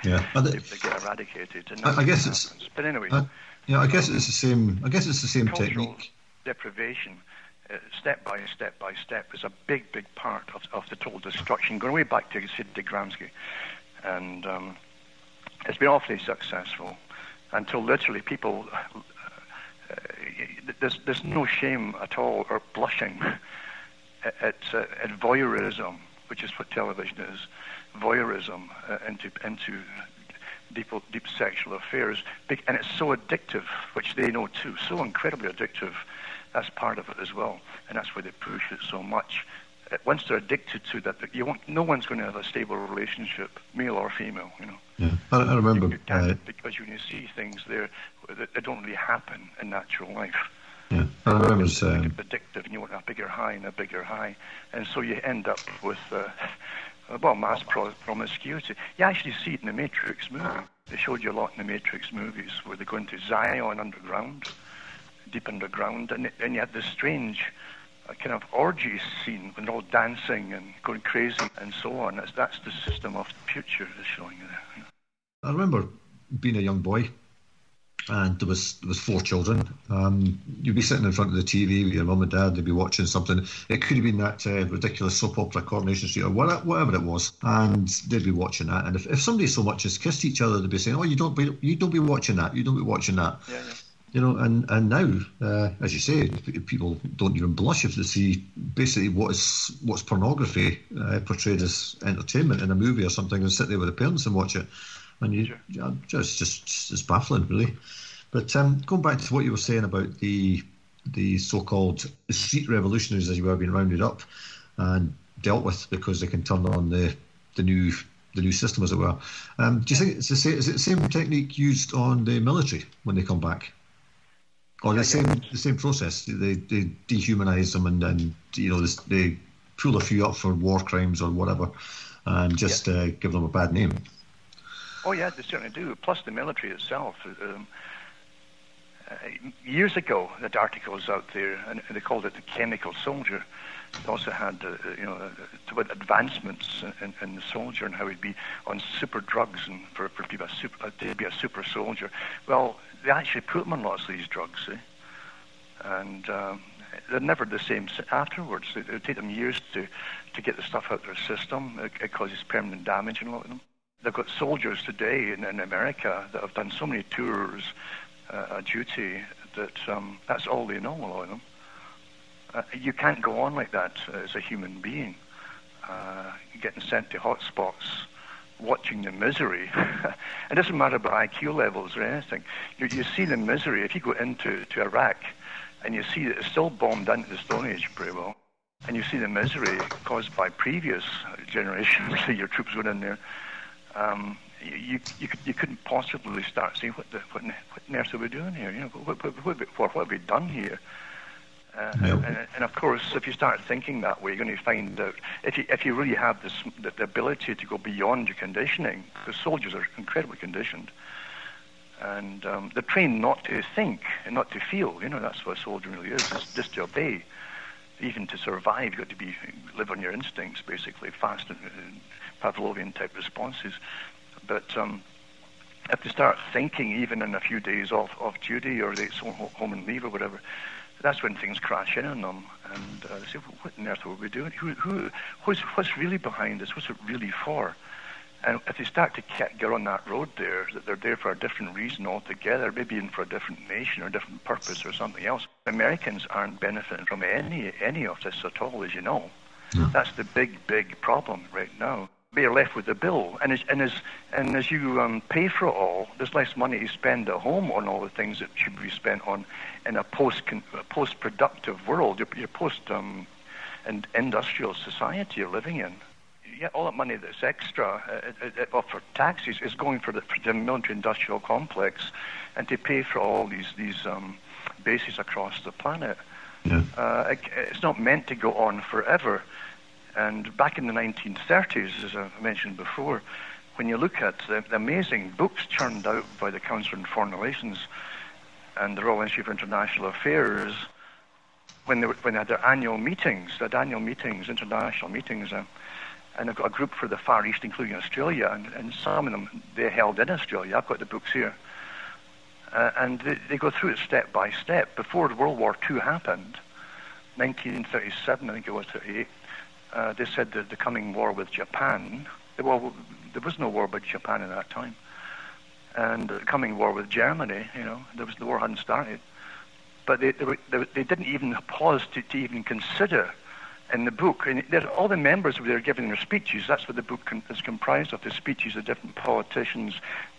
yeah, they get eradicated. And I guess it's. But anyway, I guess it's the same. I guess it's the same technique. Deprivation, step by step, is a big part of the total destruction. Going way back to Gramsci, and it's been awfully successful until literally people. There's no shame at all or blushing at voyeurism, which is what television is. Voyeurism into deep sexual affairs, and it's so addictive, which they know too, so incredibly addictive. That's part of it as well, and that's why they push it so much. Once they're addicted to that, no one's going to have a stable relationship, male or female. Yeah, I remember because when you see things there that don't really happen in natural life. Yeah, I remember it's addictive, and you want a bigger high and a bigger high, and so you end up with mass promiscuity. You actually see it in the Matrix movie. They showed you a lot in the Matrix movies where they go into Zion underground, deep underground, and you had this strange kind of orgy scene when they're all dancing and going crazy and so on. That's the system of the future is showing you there. I remember being a young boy, and there was 4 children. You'd be sitting in front of the TV with your mum and dad. They'd be watching something. It could have been that ridiculous soap opera, Coronation Street, or whatever it was, and they'd be watching that. And if somebody so much as kissed each other, they'd be saying, "Oh, you don't be watching that. You don't be watching that." Yeah. And now, as you say, people don't even blush if they see basically what's pornography portrayed as entertainment in a movie or something, and sit there with the parents and watch it. And it's baffling, really. But going back to what you were saying about the so-called street revolutionaries, as you were being rounded up and dealt with because they can turn on the new system, as it were. Do you think is it the same technique used on the military when they come back? Or the same process? They dehumanise them and they pull a few up for war crimes or whatever, and just give them a bad name. Oh yeah, they certainly do. Plus the military itself. Years ago, that article was out there, and they called it the chemical soldier. It also had about advancements in the soldier and how he'd be on super drugs and for people to be a super soldier. Well, they actually put them on lots of these drugs, and they're never the same afterwards. It would take them years to get the stuff out of their system. It causes permanent damage in a lot of them. They've got soldiers today in America that have done so many tours duty that that's all they know, a lot of them. You can't go on like that as a human being, getting sent to hotspots, watching the misery. It doesn't matter about IQ levels or anything. You see the misery. If you go into Iraq and you see that it's still bombed into the Stone Age pretty well, and you see the misery caused by previous generations that your troops went in there, you couldn't possibly start saying what on earth are we doing here? What have we done here? And of course, if you start thinking that way, you're going to find out if you really have the ability to go beyond your conditioning, because soldiers are incredibly conditioned, and they're trained not to think and not to feel. That's what a soldier really is. It's just to obey. Even to survive, you've got to live on your instincts, basically, fast and Pavlovian type responses. But if they start thinking even in a few days off duty, or they go home and leave or whatever, that's when things crash in on them, and they say, well, what on earth are we doing? What's really behind this? What's it really for? And if they start to get on that road there, that they're there for a different reason altogether, maybe even for a different nation or a different purpose or something else, Americans aren't benefiting from any of this at all, as you know. No. That's the big problem right now. They're left with the bill, and as you pay for it all, there's less money to spend at home on all the things that should be spent on in a post-productive world, your post-industrial society you're living in. Yeah, all that money that's extra for taxes is going for the military-industrial complex, and to pay for all these bases across the planet. Yeah. It's not meant to go on forever. And back in the 1930s, as I mentioned before, when you look at the amazing books churned out by the Council on Foreign Relations and the Royal Institute for International Affairs, when they had their annual meetings, international meetings, and they've got a group for the Far East, including Australia, and some of them they held in Australia. I've got the books here. And they go through it step by step. Before World War II happened, 1937, I think it was, 38, they said that the coming war with Japan, well, there was no war with Japan at that time, and the coming war with Germany, the war hadn't started, but they didn't even pause to even consider in the book. And all the members were there giving their speeches. That's what the book is comprised of, the speeches of different politicians,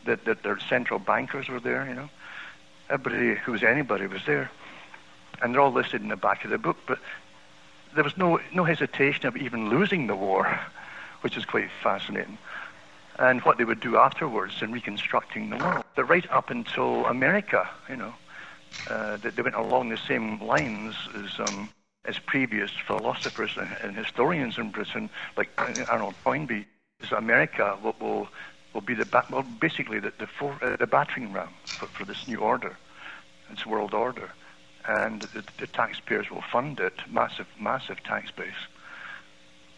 that their central bankers were there, Everybody who was anybody was there. And they're all listed in the back of the book, but there was no hesitation of even losing the war, which is quite fascinating, and what they would do afterwards in reconstructing the world. But right up until America, they went along the same lines as previous philosophers and historians in Britain, like Arnold Toynbee. So America will be basically the battering ram for this new order, this world order. And the taxpayers will fund it, massive tax base.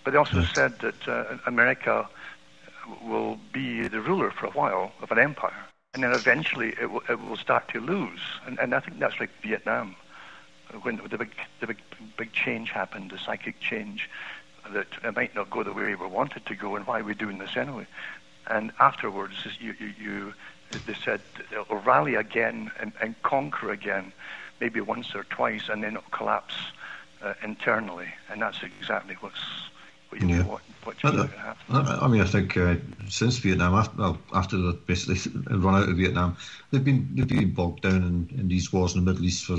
But they also said that America will be the ruler for a while of an empire, and then eventually it will start to lose. And I think that's like Vietnam, when the big change happened, the psychic change, that it might not go the way we wanted to go, and why are we doing this anyway? And afterwards, they said it'll rally again and conquer again, maybe once or twice, and then it'll collapse internally, and that's exactly what you going to happen. I mean, I think since Vietnam, after they basically run out of Vietnam, they've been bogged down in these wars in the Middle East for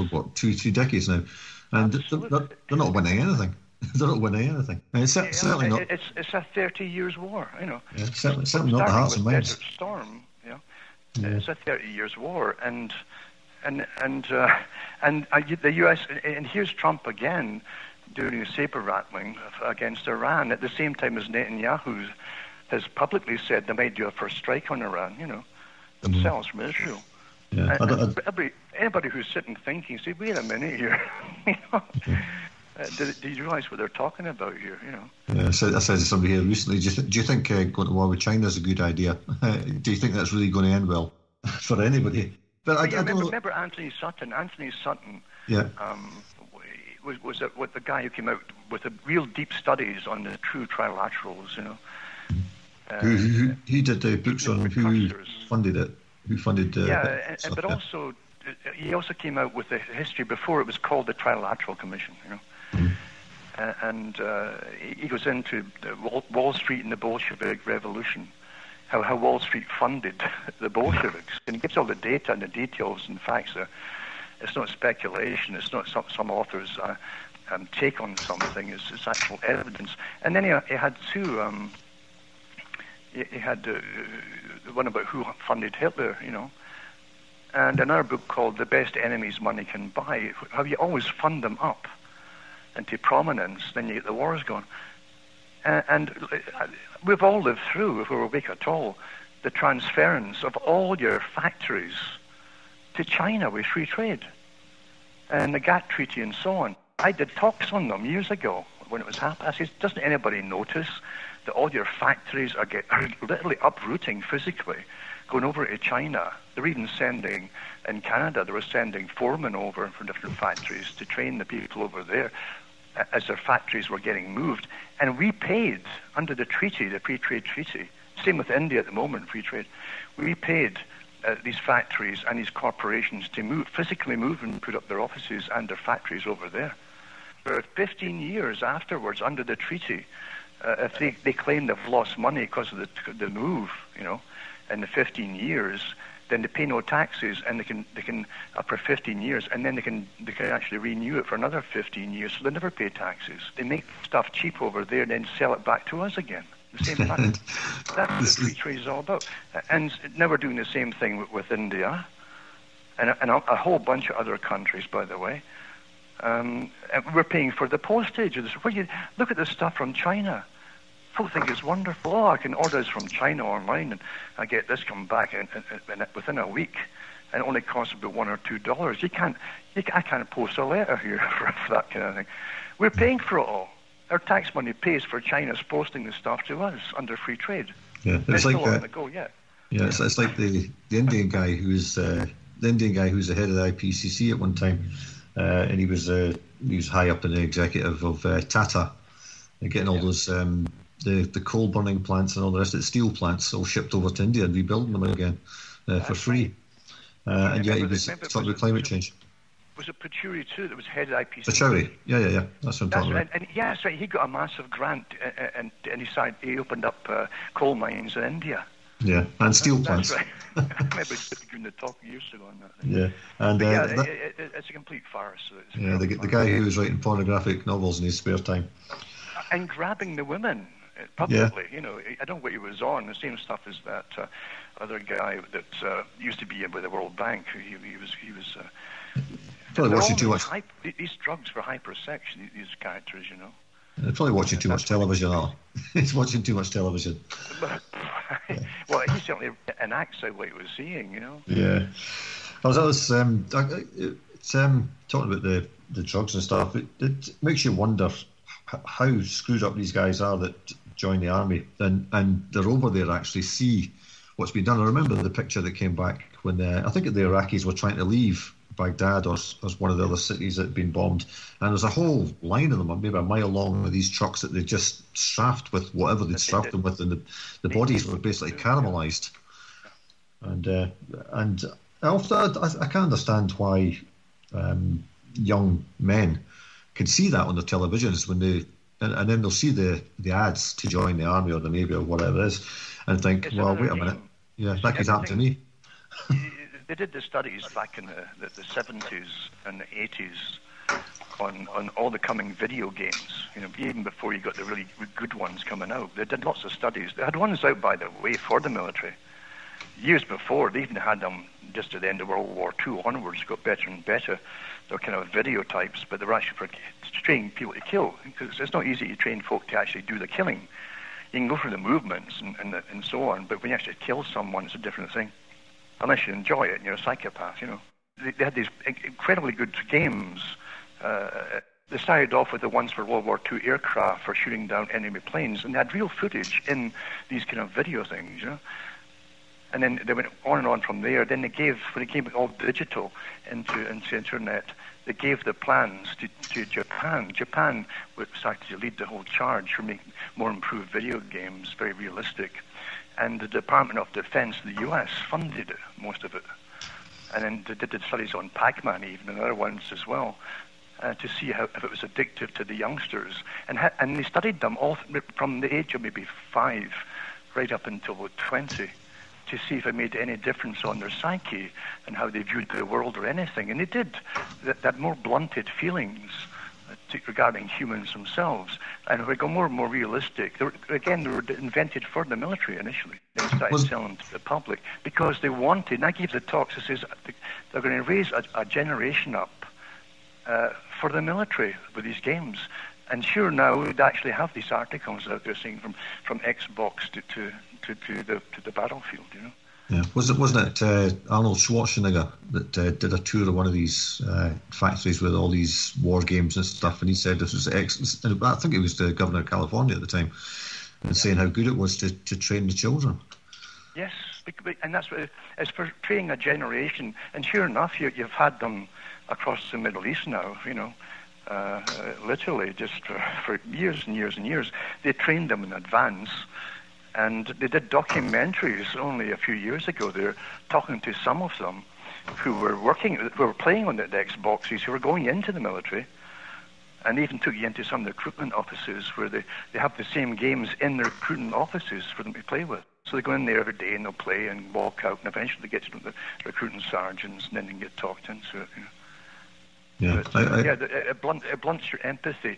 what, 2-3 decades now, and they're not winning anything. They're not winning anything. And it's certainly not. It's a 30 years war, Yeah, certainly not the hearts and minds. Desert Storm, It's a 30 years war, and the U.S. and here's Trump again doing a saber rattling against Iran at the same time as Netanyahu has publicly said they might do a first strike on Iran, themselves from Israel. Yeah, anybody who's sitting thinking, say, wait a minute here, do you realize what they're talking about here? Yeah, I said to somebody here recently, do you think going to war with China is a good idea? Do you think that's really going to end well for anybody? But I don't remember Anthony Sutton. Anthony Sutton was the guy who came out with the real deep studies on the true trilaterals, He did the books on who funded it, who funded... but also, he also came out with the history before it was called the Trilateral Commission, And he goes into the Wall Street and the Bolshevik Revolution, how Wall Street funded the Bolsheviks, and he gives all the data and the details and facts there. It's not speculation. It's not some author's take on something. It's actual evidence. And then he had two. He had the one about who funded Hitler, and another book called "The Best Enemies Money Can Buy." How you always fund them up into prominence, then you get the wars going. And we've all lived through, if we're awake at all, the transference of all your factories to China with free trade and the GATT treaty and so on. I did talks on them years ago when it was happening. I said, doesn't anybody notice that all your factories are literally uprooting physically going over to China. They were even sending, in Canada, they were sending foremen over from different factories to train the people over there as their factories were getting moved. And we paid, under the treaty, the free trade treaty, same with India at the moment, free trade, we paid these factories and these corporations to physically move and put up their offices and their factories over there. For 15 years afterwards, under the treaty, if they claim they've lost money because of the move, in the 15 years, then they pay no taxes, and they can for 15 years, and then they can actually renew it for another 15 years, so they never pay taxes. They make stuff cheap over there, and then sell it back to us again. The same thing. That's what free trade is all about. And now we're doing the same thing with India, and a whole bunch of other countries, by the way. And we're paying for the postage. Look at the stuff from China. People think it's wonderful. Oh, I can order this from China online, and I get this come back within a week, and it only costs about $1 or $2. I can't post a letter here for that kind of thing. We're paying for it all. Our tax money pays for China's posting the stuff to us under free trade. Yeah, it's like on the go yet. Yeah, it's like the Indian guy who was the head of the IPCC at one time, and he was high up in the executive of Tata, and getting all those the coal burning plants and all the rest of the steel plants all shipped over to India and rebuilding them again for free. And yet he was talking about climate change. Was it Pachuri too that was head of IPCC? Pachuri, yeah. That's what I'm talking about. And that's right. He got a massive grant, and he opened up coal mines in India. Yeah, and steel plants. That's right. I remember doing the talk years ago on that. Yeah, and it's a complete farce. The guy who was writing pornographic novels in his spare time and grabbing the women publicly. I don't know what he was on. The same stuff as that other guy that used to be with the World Bank. He was. Probably watching too much. These drugs for hypersex, these characters, They're probably watching too much television. He's watching too much television. Well, he certainly enacts out what he was seeing, Yeah. I was talking about the drugs and stuff. It makes you wonder how screwed up these guys are that join the army, and they're over there actually see what's been done. I remember the picture that came back when I think the Iraqis were trying to leave Baghdad or one of the other cities that had been bombed, and there's a whole line of them, maybe a mile long, with these trucks that they just strafed with whatever they'd strafed them with, and the bodies were basically caramelized. And I can't understand why young men can see that on the televisions when and then they'll see the ads to join the army or the navy or whatever it is, and think, well, wait a minute, that could happen to me. They did the studies back in the 70s and the 80s on all the coming video games, even before you got the really good ones coming out. They did lots of studies. They had ones out, by the way, for the military. Years before, they even had them just at the end of World War II onwards, got better and better. They're kind of video types, but they're actually for training people to kill, because it's not easy to train folk to actually do the killing. You can go through the movements and so on, but when you actually kill someone, it's a different thing. Unless you enjoy it and you're a psychopath, They had these incredibly good games. They started off with the ones for World War II aircraft for shooting down enemy planes, and they had real footage in these kind of video things, And then they went on and on from there. Then when it came all digital into internet, they gave the plans to Japan. Japan started to lead the whole charge for making more improved video games, very realistic. And the Department of Defense of the U.S. funded it, most of it. And then they did the studies on Pac-Man even, and other ones as well, to see if it was addictive to the youngsters. And they studied them all from the age of maybe 5 right up until about 20 to see if it made any difference on their psyche and how they viewed the world or anything. And they did. They had more blunted feelings regarding humans themselves, and we got more and more realistic. They were invented for the military initially. They started selling to the public because they wanted, and I gave the talks, it says they're going to raise a generation up for the military with these games. And sure, now we'd actually have these articles out there saying from Xbox to the battlefield, Yeah, wasn't it Arnold Schwarzenegger that did a tour of one of these factories with all these war games and stuff, and he said this was I think it was the governor of California at the time, and saying how good it was to train the children. Yes, And that's what it's for training a generation. And sure enough, you've had them across the Middle East now, literally just for years and years and years. They trained them in advance. And they did documentaries only a few years ago. They're talking to some of them who were playing on the Xboxes, who were going into the military, and they even took you into some of the recruitment offices where they have the same games in the recruitment offices for them to play with. So they go in there every day and they'll play and walk out, and eventually they get to the recruiting sergeants, and then they can get talked into it. Yeah, it blunts your empathy.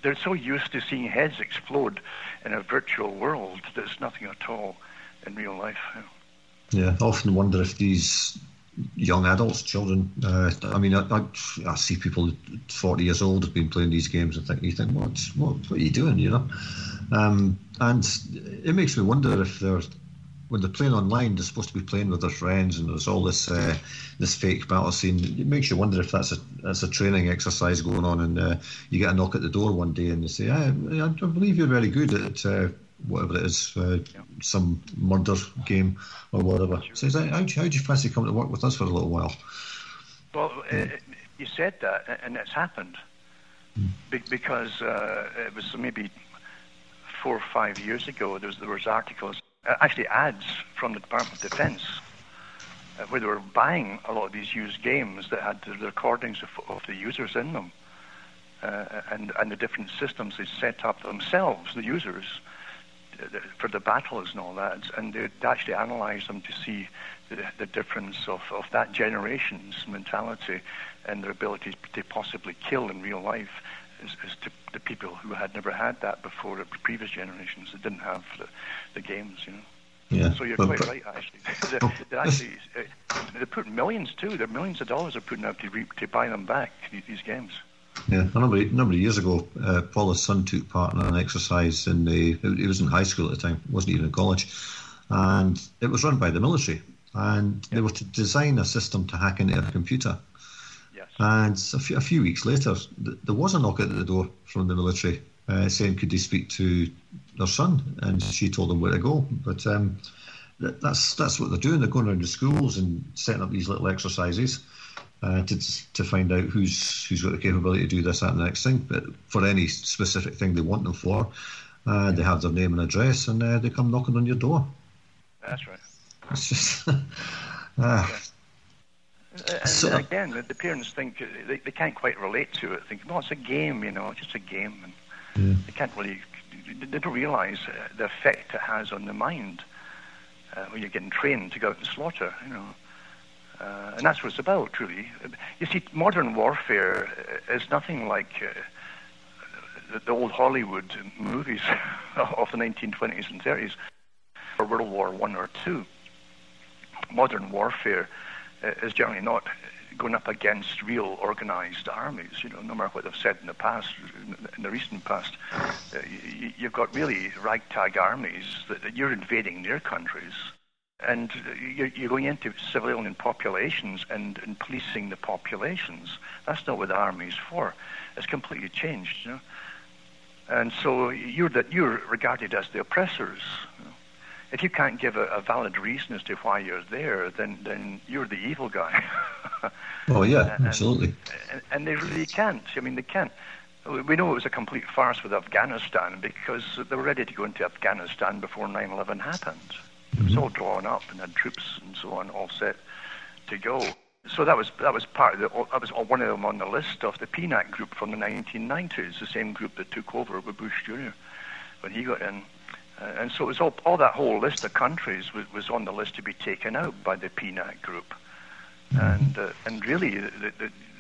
They're so used to seeing heads explode in a virtual world that it's nothing at all in real life. Yeah, I often wonder if these young adults, children, I see people 40 years old have been playing these games and you think, what are you doing, and it makes me wonder if when they're playing online, they're supposed to be playing with their friends, and there's all this fake battle scene. It makes you wonder if that's a training exercise going on, and you get a knock at the door one day, and they say, I believe you're very good at whatever it is, some murder game or whatever. Sure. Says, how do you fancy coming to work with us for a little while? Well, you said that, and it's happened because it was maybe 4 or 5 years ago. There was articles. Actually, ads from the Department of Defense where they were buying a lot of these used games that had the recordings of the users in them and the different systems they set up themselves, the users, for the battles and all that. And they'd actually analyze them to see the difference of that generation's mentality and their ability to possibly kill in real life as to the people who had never had that before, the previous generations that didn't have the games, Yeah, so you're quite right, actually. They put millions too. They're millions of dollars are putting out to buy them back, these games. Yeah, a number of years ago, Paula's son took part in an exercise he was in high school at the time, wasn't even in college, and it was run by the military, and they were to design a system to hack into a computer. And a few weeks later, there was a knock at the door from the military saying, could they speak to their son? And she told them where to go. But that's what they're doing. They're going around the schools and setting up these little exercises to find out who's got the capability to do this, that, and the next thing. But for any specific thing they want them for, they have their name and address, and they come knocking on your door. That's right. It's just... And again, the parents think they can't quite relate to it. Think, well, it's a game, it's just a game, and they can't really. They don't realise the effect it has on the mind when you're getting trained to go out and slaughter, and that's what it's about, really. You see, modern warfare is nothing like the old Hollywood movies of the 1920s and 30s, or World War I or II. Modern warfare is generally not going up against real organized armies, no matter what they've said in the past, in the recent past. You've got really ragtag armies that you're invading their countries, and you're going into civilian populations and policing the populations. That's not what the army's for. It's completely changed, And so you're regarded as the oppressors. If you can't give a valid reason as to why you're there, then you're the evil guy. Oh, yeah, absolutely. And they really can't. They can't. We know it was a complete farce with Afghanistan because they were ready to go into Afghanistan before 9/11 happened. It was all drawn up and had troops and so on all set to go. So that was part of that was one of them on the list of the PNAC group from the 1990s, the same group that took over with Bush Jr. when he got in. And so it was all that whole list of countries was on the list to be taken out by the PNAC group. And really,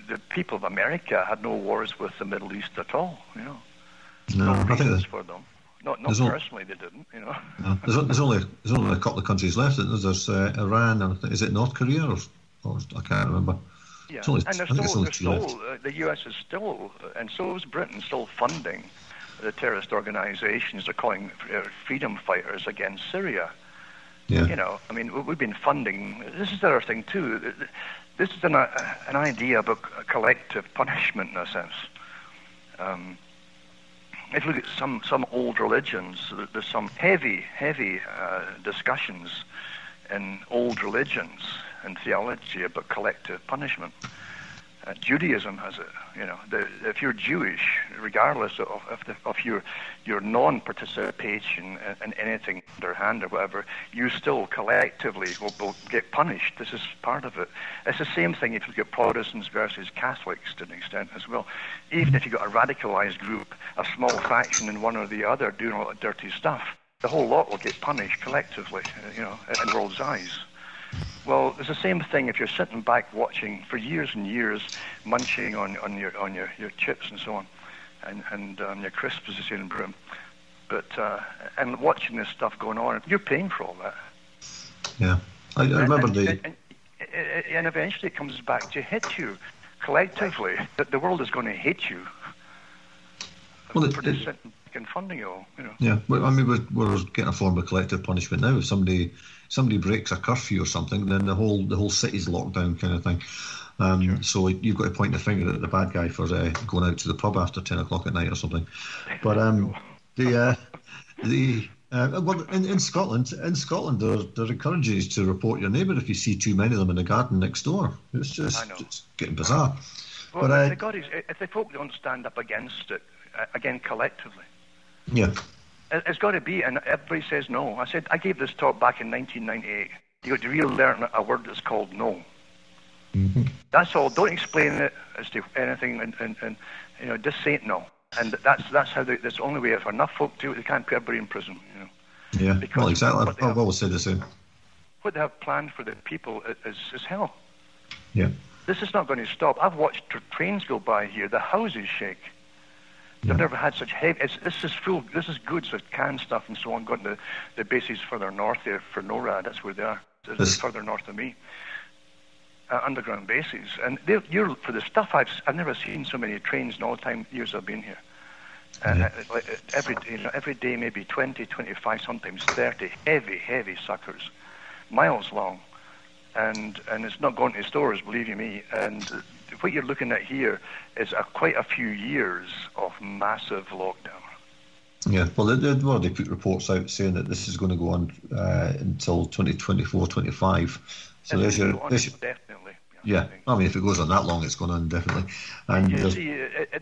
the people of America had no wars with the Middle East at all, No reasons for them. Not personally, they didn't, No, there's only a couple of countries left. There's Iran, and is it North Korea, or I can't remember. Yeah, and the U.S. is still, and so is Britain, still funding the terrorist organizations they're calling freedom fighters against Syria. Yeah. We've been funding. This is the other thing too. This is an idea of a collective punishment in a sense. if you look at some old religions, there's some heavy discussions in old religions and theology about collective punishment. Judaism has it. If you're Jewish, regardless of your non-participation in anything underhand or whatever, you still collectively will get punished. This is part of it. It's the same thing if you look at Protestants versus Catholics to an extent as well. Even if you've got a radicalized group, a small faction in one or the other doing all the dirty stuff, the whole lot will get punished collectively, in the world's eyes. Well, it's the same thing if you're sitting back watching for years and years, munching on your chips and so on, and your crisps, as you say in Britain, but and watching this stuff going on, you're paying for all that. Yeah, I remember and eventually it comes back to hit you collectively. That the world is going to hate you. Well, for just sitting back and funding it all, Yeah, well, I mean, we're getting a form of collective punishment now. If somebody breaks a curfew or something, then the whole city's locked down, kind of thing. Sure. So you've got to point the finger at the bad guy for going out to the pub after 10 o'clock at night or something. But well, in Scotland, they're encouraging you to report your neighbour if you see too many of them in the garden next door. It's getting bizarre. Well, but if the folk don't stand up against it, again collectively. Yeah. It's got to be, and everybody says no. I gave this talk back in 1998. You got to really learn a word that's called no. Mm-hmm. That's all. Don't explain it as to anything, and just say it no. And that's how that's the only way. If enough folk do it, they can't put everybody in prison. Yeah. Well, exactly. I've always said the same. What they have planned for the people is hell. Yeah. This is not going to stop. I've watched trains go by here. The houses shake. They've never had such heavy. This is goods with canned stuff and so on. Going to the bases further north there for NORAD. That's where they are. It's further north of me. Underground bases, and you're for the stuff I've never seen so many trains in all the time years I've been here. Every day maybe 20, 25, sometimes 30 heavy suckers, miles long, and it's not going to stores, believe you me. And what you're looking at here is quite a few years of massive lockdown. Yeah, well, they put reports out saying that this is going to go on until 2024, 25. So there's your definitely. Yeah, I mean, if it goes on that long, it's going on definitely. And you see,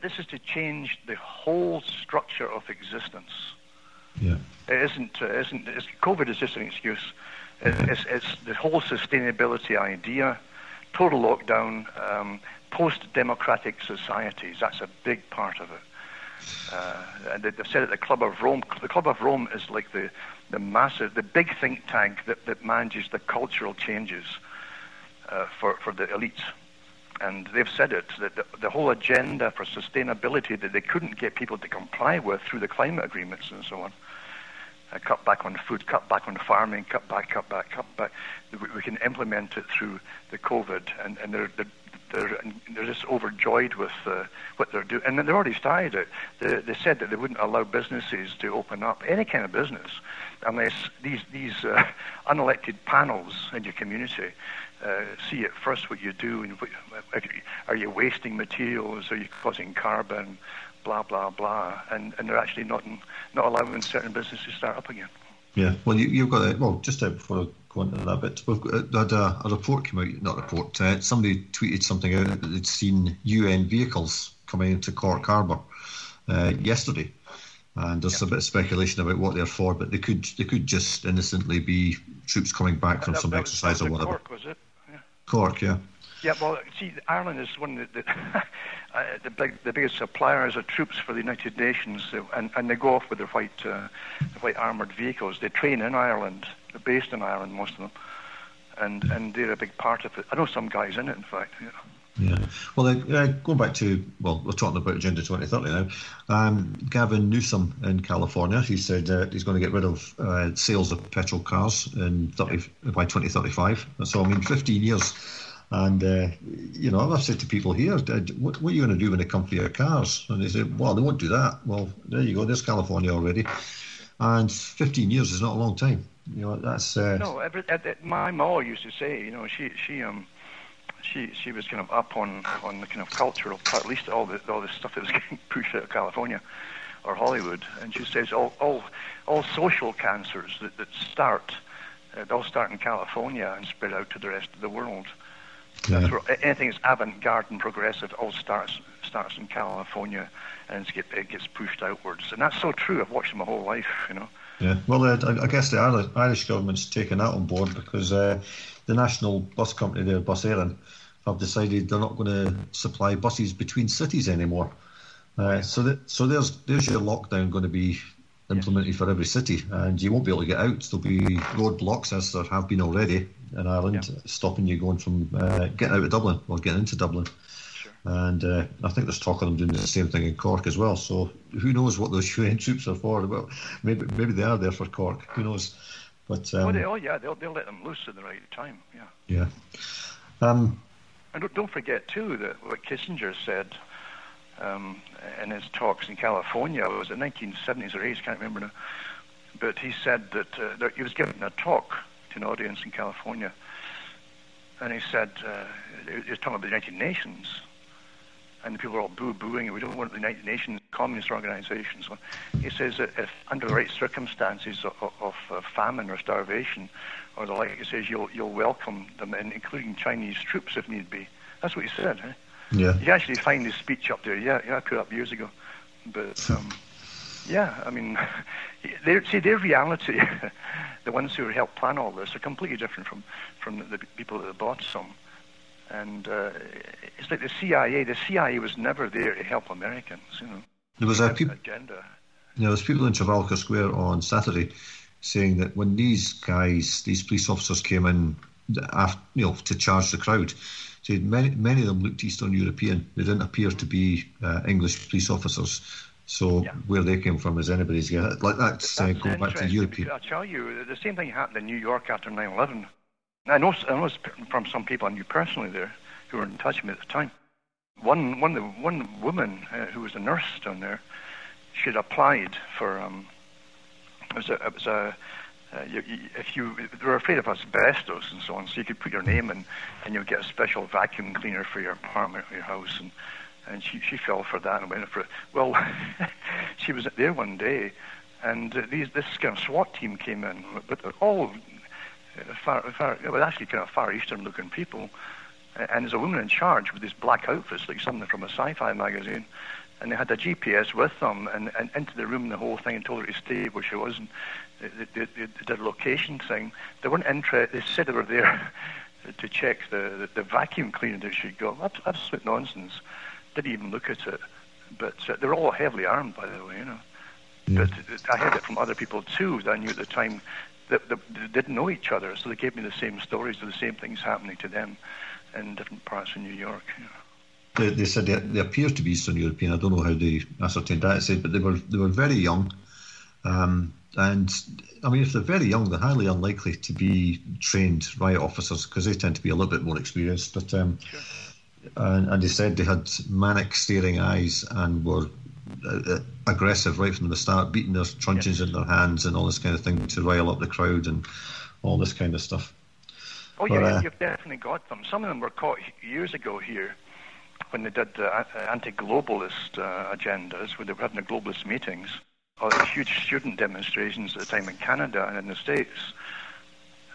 this is to change the whole structure of existence. Yeah, it isn't. COVID is just an excuse. It's the whole sustainability idea, total lockdown, post-democratic societies. That's a big part of it. And they've said at the Club of Rome. The Club of Rome is like the big think tank that manages the cultural changes for the elites. And they've said it, that the whole agenda for sustainability that they couldn't get people to comply with through the climate agreements and so on. Cut back on food, cut back on farming, cut back. We can implement it through the COVID, and they're just overjoyed with what they're doing. And they've already started it. They said that they wouldn't allow businesses to open up, any kind of business, unless these unelected panels in your community see at first what you do, and are you wasting materials, are you causing carbon, blah blah blah, and they're actually not allowing certain businesses to start up again. Yeah, well, you've got just before I go into that bit, we've had a report come out. Somebody tweeted something out that they'd seen UN vehicles coming into Cork Harbour yesterday, and there's a bit of speculation about what they're for, but they could just innocently be troops coming back from some exercise or whatever. Cork, was it? Yeah. Cork, yeah. Yeah, well, see, Ireland is one of the biggest suppliers of troops for the United Nations, and they go off with their white armoured vehicles. They train in Ireland. They're based in Ireland, most of them, and they're a big part of it. I know some guys in it, in fact. Yeah. Well, going back to, we're talking about Agenda 2030 now. Gavin Newsom in California, he said he's going to get rid of sales of petrol cars by 2035. So, I mean, 15 years. And, I've said to people here, what are you going to do when they come for your cars? And they say, well, they won't do that. Well, there you go. There's California already. And 15 years is not a long time. That's... No, my mom used to say, she was kind of up on the kind of cultural part, at least all the stuff that was getting pushed out of California. or Hollywood, and she says all social cancers that start, they all start in California and spread out to the rest of the world. Yeah. That's where anything that's avant-garde and progressive all starts in California, and it gets pushed outwards. And that's so true. I've watched them my whole life, you know. Yeah, well, I guess the Irish government's taken that on board because the national bus company there, Bus Éireann, have decided they're not going to supply buses between cities anymore. So there's your lockdown going to be implemented for every city, and you won't be able to get out. There'll be roadblocks, as there have been already in Ireland, stopping you going from getting out of Dublin or getting into Dublin. Sure. And I think there's talk of them doing the same thing in Cork as well. So who knows what those UN troops are for? Well, maybe they are there for Cork. Who knows? But they'll let them loose at the right time. Yeah. And don't forget too that what Kissinger said in his talks in California, it was the 1970s or 80s, can't remember now, but he said that he was giving a talk to an audience in California, and he said he was talking about the United Nations, and the people were all boo-booing, and we don't want the United Nations, communist organizations. He says that if under the right circumstances of famine or starvation or the like, he says you'll welcome them, including Chinese troops if need be. That's what he said. Eh? Yeah. You can actually find his speech up there. Yeah, I put it up years ago. But I mean, their reality, the ones who helped plan all this, are completely different from the people at the bottom. And it's like the CIA. The CIA was never there to help Americans. You know, there was agenda. There's people in Trafalgar Square on Saturday saying that when these police officers came in, to charge the crowd, said many of them looked Eastern European. They didn't appear to be English police officers. So where they came from is anybody's guess. Like that's going back to European. I'll tell you, the same thing happened in New York after 9/11. I know from some people I knew personally there who were in touch with me at the time. One woman who was a nurse down there, she'd applied for if you were afraid of asbestos and so on, so you could put your name in and you'd get a special vacuum cleaner for your apartment or your house, and she fell for that and went for it. Well, she was there one day, and this kind of SWAT team came in, but all actually kind of Far Eastern looking people, and there's a woman in charge with these black outfits like something from a sci-fi magazine, and they had a GPS with them, and into the room, the whole thing, and told her to stay where she was, and they did a location thing. They weren't interested. They said they were there to check the vacuum cleaner that she'd got. Absolute nonsense. Didn't even look at it. But they're all heavily armed, by the way, you know. Yeah. But I heard it from other people too that I knew at the time that they didn't know each other, so they gave me the same stories of the same things happening to them in different parts of New York. You know. They said they appear to be Eastern European. I don't know how they ascertained that. It said, but they were very young, and I mean, if they're very young, they're highly unlikely to be trained riot officers because they tend to be a little bit more experienced. But sure. And they said they had manic, staring eyes and were aggressive right from the start, beating their truncheons in their hands and all this kind of thing to rile up the crowd and all this kind of stuff. Oh, yeah, you've definitely got them. Some of them were caught years ago here when they did anti-globalist agendas, where they were having the globalist meetings, or huge student demonstrations at the time in Canada and in the States.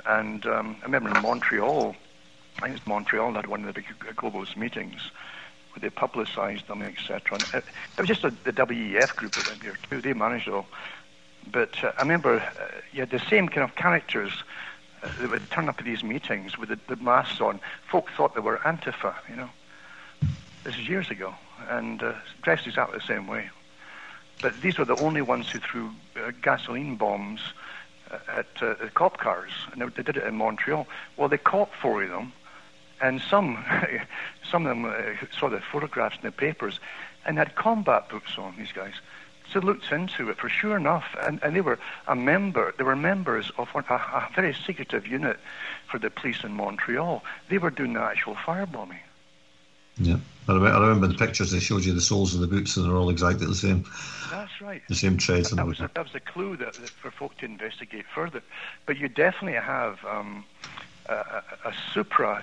And I remember in Montreal, I think it's Montreal that had one of the big globalist meetings where they publicized them, etc. And it was just the WEF group that went there too. They managed it all. But I remember you had the same kind of characters that would turn up at these meetings with the masks on. Folk thought they were Antifa, you know. This is years ago, and dressed exactly the same way. But these were the only ones who threw gasoline bombs at cop cars, and they did it in Montreal. Well, they caught 4 of them, and some of them saw the photographs in the papers and had combat boots on, these guys. So looked into it, for sure enough, and they were they were members of a very secretive unit for the police in Montreal. They were doing the actual firebombing. Yeah, I remember the pictures they showed you, the soles of the boots, and they're all exactly the same. That's right. The same treads. That was a clue that for folk to investigate further. But you definitely have a supra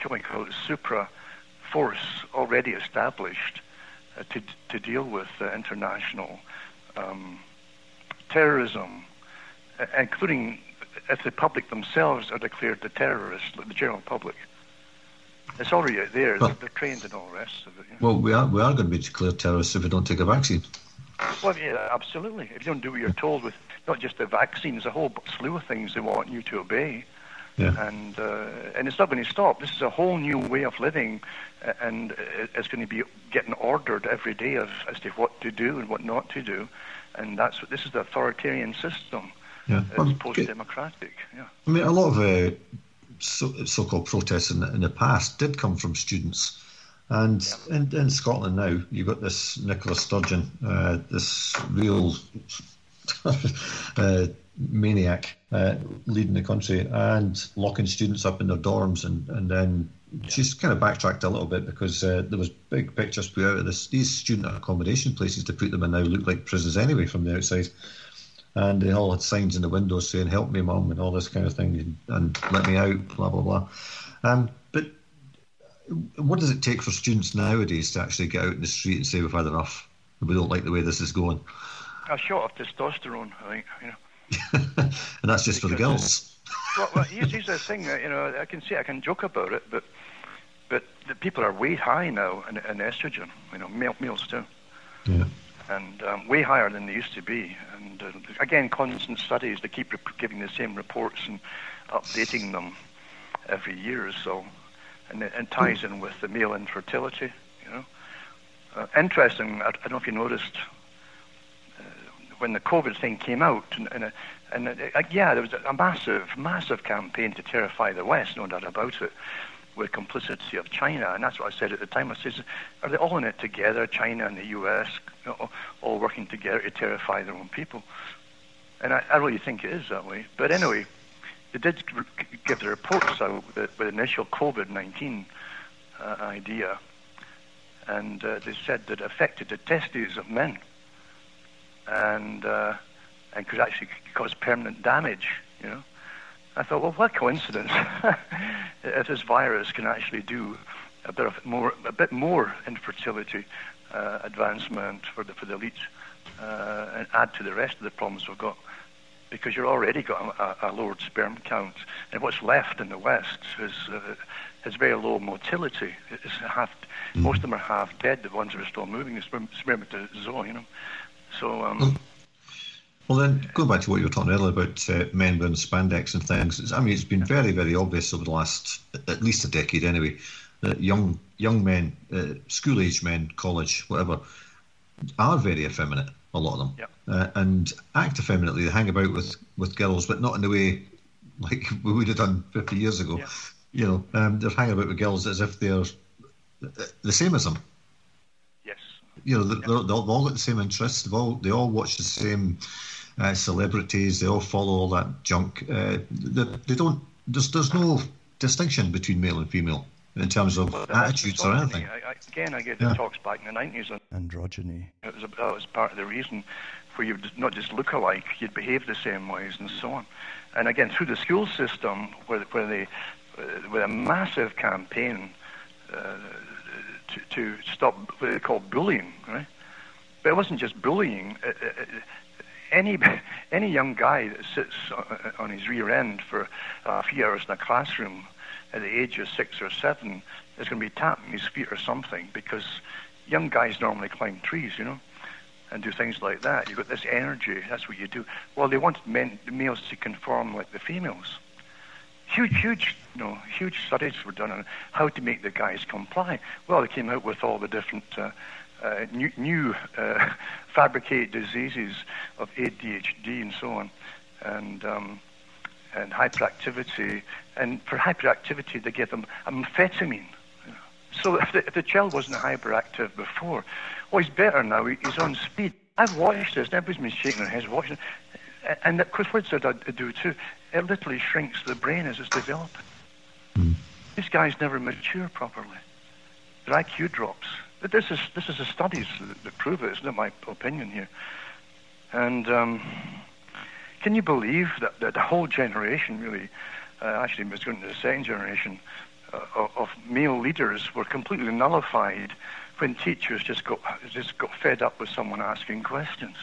force already established to deal with international terrorism, including if the public themselves are declared the terrorists, like the general public. It's already out there. They're trained and all the rest of it. You know? Well, we are going to be declared terrorists if we don't take a vaccine. Well, yeah, absolutely. If you don't do what you're told with not just the vaccines, a whole slew of things they want you to obey. Yeah. And it's not going to stop. This is a whole new way of living, and it's going to be getting ordered every day as to what to do and what not to do. And this is the authoritarian system. Yeah. It's post-democratic. Yeah. I mean, a lot of so-called protests in the past did come from students. And in Scotland now, you've got this Nicola Sturgeon, this real maniac leading the country and locking students up in their dorms. And then she's kind of backtracked a little bit because there was big pictures put out of these student accommodation places to put them in now look like prisons anyway from the outside. And they all had signs in the windows saying, "Help me, Mum," and all this kind of thing, and "Let me out," blah, blah, blah. But what does it take for students nowadays to actually get out in the street and say, "We've had enough, and we don't like the way this is going"? A shot of testosterone, I think, you know. And that's just for the girls. Well, here's the thing, you know, I can joke about it, but the people are way high now in estrogen, you know, males too. Yeah. And way higher than they used to be. And again, constant studies, they keep giving the same reports and updating them every year or so. And it ties in with the male infertility, you know. Interesting, I don't know if you noticed, when the COVID thing came out, there was a massive campaign to terrify the West, no doubt about it, with complicity of China. And that's what I said at the time. I said, are they all in it together, China and the US, you know, all working together to terrify their own people? And I really think it is that way. But anyway, they did give the reports out with the initial COVID-19 idea. And they said that it affected the testes of men and could actually cause permanent damage, you know. I thought, well, what coincidence if this virus can actually do a bit more infertility advancement for the elites and add to the rest of the problems we've got, because you've already got a lowered sperm count, and what's left in the West is very low motility. It's most of them are half dead. The ones that are still moving, the spermatozoa, you know. So. Well, then, going back to what you were talking earlier about men wearing spandex and things, it's been very, very obvious over the last, at least a decade anyway, that young men, school-age men, college, whatever, are very effeminate, a lot of them. Yep. And act effeminately. They hang about with girls, but not in the way like we would have done 50 years ago. Yep. You know, they're hanging about with girls as if they're the same as them. Yes. You know, they've all got the same interests. They all watch the same celebrities. They all follow all that junk. They don't. There's no distinction between male and female in terms of attitudes or anything. I get the talks back in the 90s on androgyny. That was part of the reason for you to not just look alike, you'd behave the same ways and so on. And again, through the school system, with a massive campaign to stop what they call bullying, right? But it wasn't just bullying. Any young guy that sits on his rear end for a few hours in a classroom at the age of 6 or 7 is going to be tapping his feet or something, because young guys normally climb trees, you know, and do things like that. You've got this energy. That's what you do. Well, they wanted the males to conform like the females. Huge studies were done on how to make the guys comply. Well, they came out with all the different new fabricated diseases of ADHD and so on, and hyperactivity. And for hyperactivity, they give them amphetamine. So if the child wasn't hyperactive before, well, he's better now. He's on speed. I've watched this, and everybody's been shaking their heads watching it. And of course, what does it do too? It literally shrinks the brain as it's developing. These guys never mature properly. Their IQ drops. This is the studies that prove it. It's not my opinion here. And can you believe that the whole generation really, actually was going to the second generation of male leaders were completely nullified when teachers just got fed up with someone asking questions.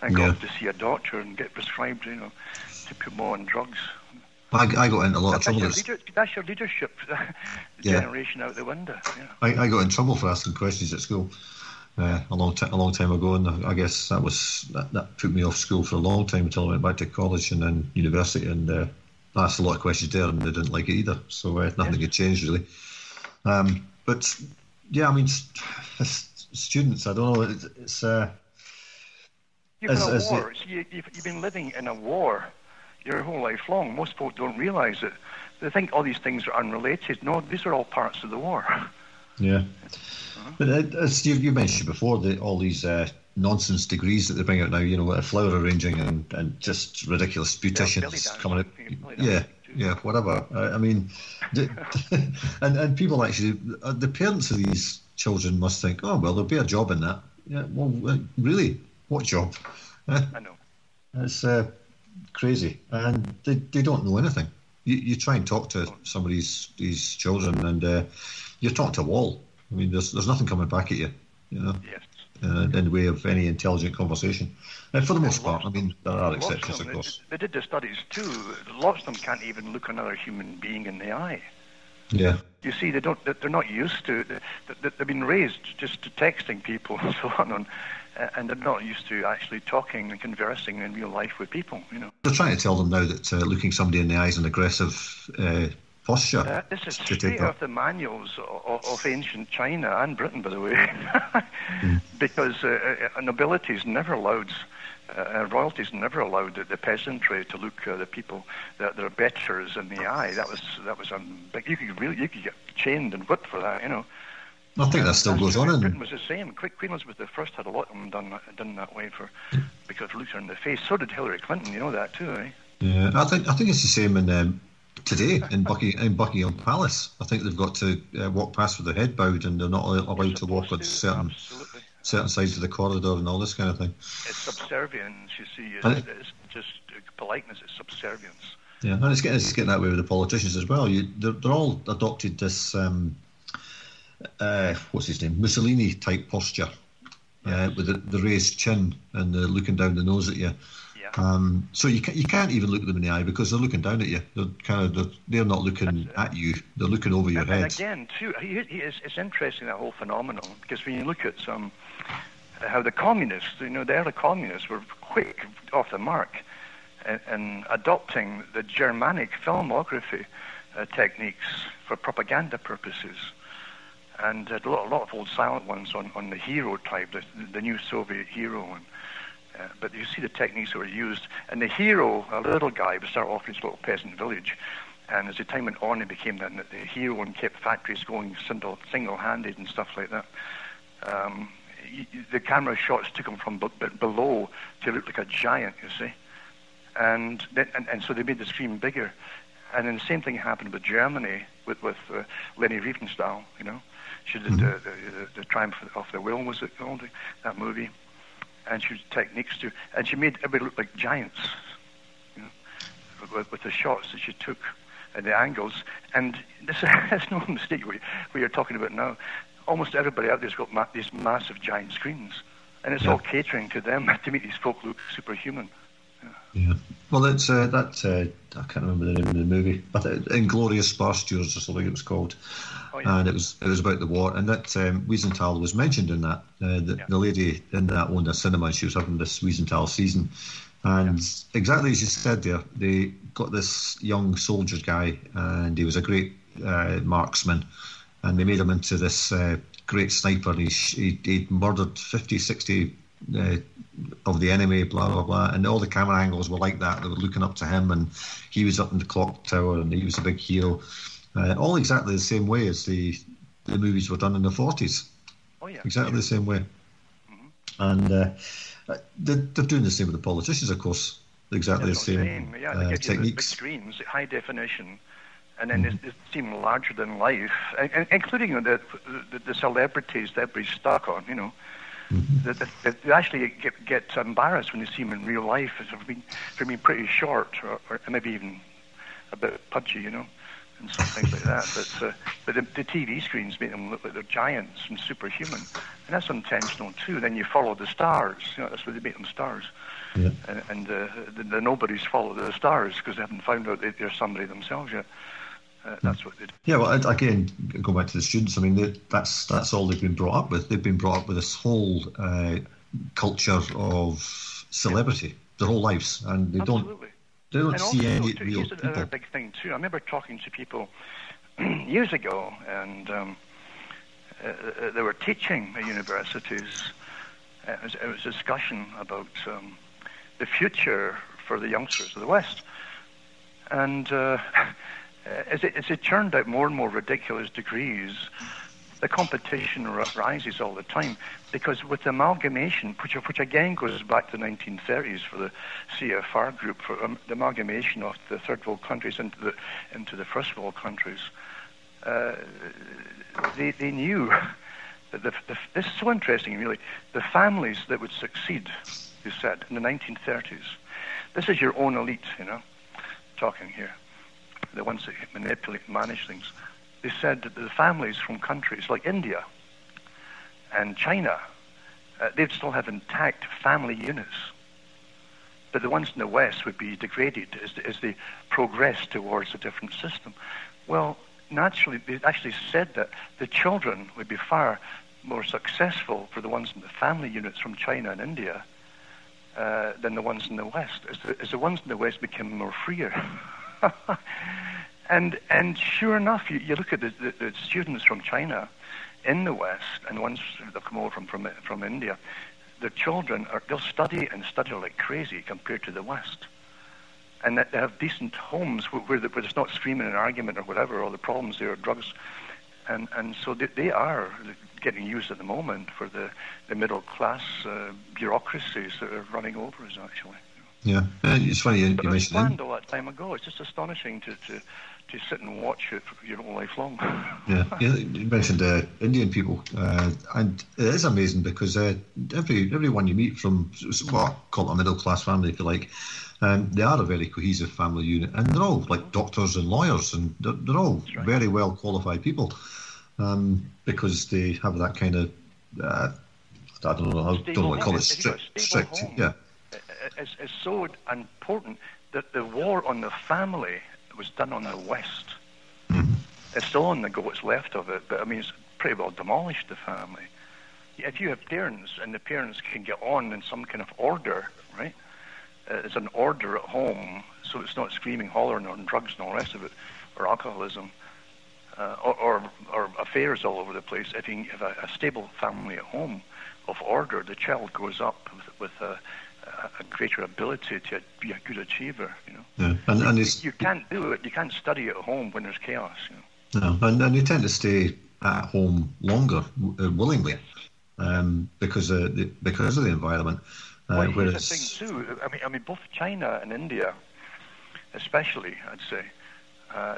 and go off to see a doctor and get prescribed, to put more on drugs. I got into a lot of trouble. That's your leadership generation out the window. Yeah. I got in trouble for asking questions at school a long time ago, and I guess that put me off school for a long time until I went back to college and then university, and I asked a lot of questions there, and they didn't like it either. So nothing had changed really. But yeah, I mean, students, I don't know. It's you've been a war. You've been living in a war your whole life long. Most folk don't realise it. They think all these things are unrelated. No, these are all parts of the war. Yeah. But as you mentioned before, all these nonsense degrees that they bring out now, flower arranging and just ridiculous beauticians coming out. Yeah, whatever. I mean, and people actually, the parents of these children must think, oh, well, there'll be a job in that. Yeah, well, really? What job? I know. It's crazy. And they don't know anything. You try and talk to some of these children, and you're talking to a wall. I mean, there's nothing coming back at you, Yes. In the way of any intelligent conversation. For the most part, I mean, there are exceptions, of course. They did the studies too. Lots of them can't even look another human being in the eye. Yeah. You see, they're not used to. They've been raised just to texting people and so on, and they're not used to actually talking and conversing in real life with people. They're trying to tell them now that looking somebody in the eye is an aggressive posture. This is straight off the manuals of ancient China and Britain, by the way, because nobilities never allowed, royalties never allowed the peasantry to look the people, their betters in the eye. That was big. You could get chained and whipped for that, I think that still goes on. Britain was the same. Queen Elizabeth I had a lot of them done that way because looked her in the face. So did Hillary Clinton. You know that too, eh? Yeah, I think it's the same in. Today in Buckingham Palace, I think they've got to walk past with their head bowed, and they're not allowed to walk on certain sides of the corridor and all this kind of thing. It's subservience, you see. It's just politeness. It's subservience. Yeah, and it's getting that way with the politicians as well. They're all adopted this what's his name, Mussolini type posture, with the raised chin and the looking down the nose at you. So you can't even look them in the eye because they're looking down at you. They're not looking at you. They're looking over your head. And again, too, it's interesting, that whole phenomenon, because when you look at how the communists, the early communists were quick off the mark in adopting the Germanic filmography techniques for propaganda purposes. And a lot of old silent ones on the hero type, the new Soviet hero. But you see the techniques that were used. And the hero, a little guy, would start off in his little peasant village. And as the time went on, he became the hero and kept factories going single-handed and stuff like that. The camera shots took him from below to look like a giant, you see. And so they made the screen bigger. And then the same thing happened with Germany, with Leni Riefenstahl, She did the Triumph of the Will, was it called, that movie? And she used techniques and she made everybody look like giants, with the shots that she took and the angles. And that's no mistake what you're talking about now. Almost everybody out there's got these massive giant screens, and it's all catering to them to make these folk look superhuman. Yeah. Well, it's I can't remember the name of the movie, but Inglorious Bastards or something it was called. Oh, yeah. And it was about the war, and that Wiesenthal was mentioned in that. The lady in that owned a cinema, and she was having this Wiesenthal season. And exactly as you said there, they got this young soldier guy, and he was a great marksman, and they made him into this great sniper, and he'd murdered 50, 60 of the enemy, blah, blah, blah. And all the camera angles were like that. They were looking up to him, and he was up in the clock tower, and he was a big hero. All exactly the same way as the movies were done in the 40s. Oh, yeah. Exactly the same way. Mm-hmm. And they're doing the same with the politicians, of course. Exactly the same they give techniques. You the big screens, high definition, and then they seem larger than life, including the celebrities that everybody's stuck on, Mm-hmm. They actually get embarrassed when they see them in real life for being pretty short or maybe even a bit pudgy, and some things like that. But the TV screens make them look like they're giants and superhuman, and that's intentional too. Then you follow the stars. That's why they make them stars. Yeah. And the nobodies follow the stars because they haven't found out that they're somebody themselves yet. That's what they do. Yeah, well, again, go back to the students. I mean, that's all they've been brought up with. They've been brought up with this whole culture of celebrity their whole lives, and they Absolutely. don't see any too, real here's people. another big thing too. I remember talking to people years ago, and they were teaching at universities. It was a discussion about the future for the youngsters of the West, and as it turned out more and more ridiculous degrees, the competition rises all the time, because with the amalgamation, which again goes back to the 1930s for the CFR group, for the amalgamation of the third world countries into the first world countries, they knew that this is so interesting, really. The families that would succeed, they said, in the 1930s, this is your own elite, talking here, the ones that manipulate and manage things. They said that the families from countries like India and China, they'd still have intact family units. But the ones in the West would be degraded as they progress towards a different system. Well, naturally, they actually said that the children would be far more successful for the ones in the family units from China and India than the ones in the West, as the ones in the West became more freer. And sure enough, you look at the students from China in the West and the ones that come over from India, their children, they'll study and study like crazy compared to the West. And that they have decent homes where there's not screaming and argument or whatever, or the problems there are drugs. And so they are getting used at the moment for the middle class bureaucracies that are running over us, actually. Yeah, it's funny you mentioned it. Planned all that time ago. It's just astonishing to sit and watch it for your whole life long. Yeah, you mentioned Indian people, and it is amazing because everyone you meet from, well, call it a middle class family if you like, they are a very cohesive family unit, and they're all like doctors and lawyers, and they're all very well qualified people, because they have that kind of I don't know what I call it, strict, yeah. It's so important that the war on the family was done on the West. Mm-hmm. It's still on the go, what's left of it, but I mean, it's pretty well demolished, the family. If you have parents, and the parents can get on in some kind of order, right? There's an order at home, so it's not screaming, hollering on drugs and all the rest of it, or alcoholism, or affairs all over the place. If you have a stable family at home of order, the child grows up with a greater ability to be a good achiever, Yeah, and you can't do it. You can't study at home when there's chaos. No, and they tend to stay at home longer, willingly, because of the environment. Well, here's the thing too. I mean, both China and India, especially, I'd say,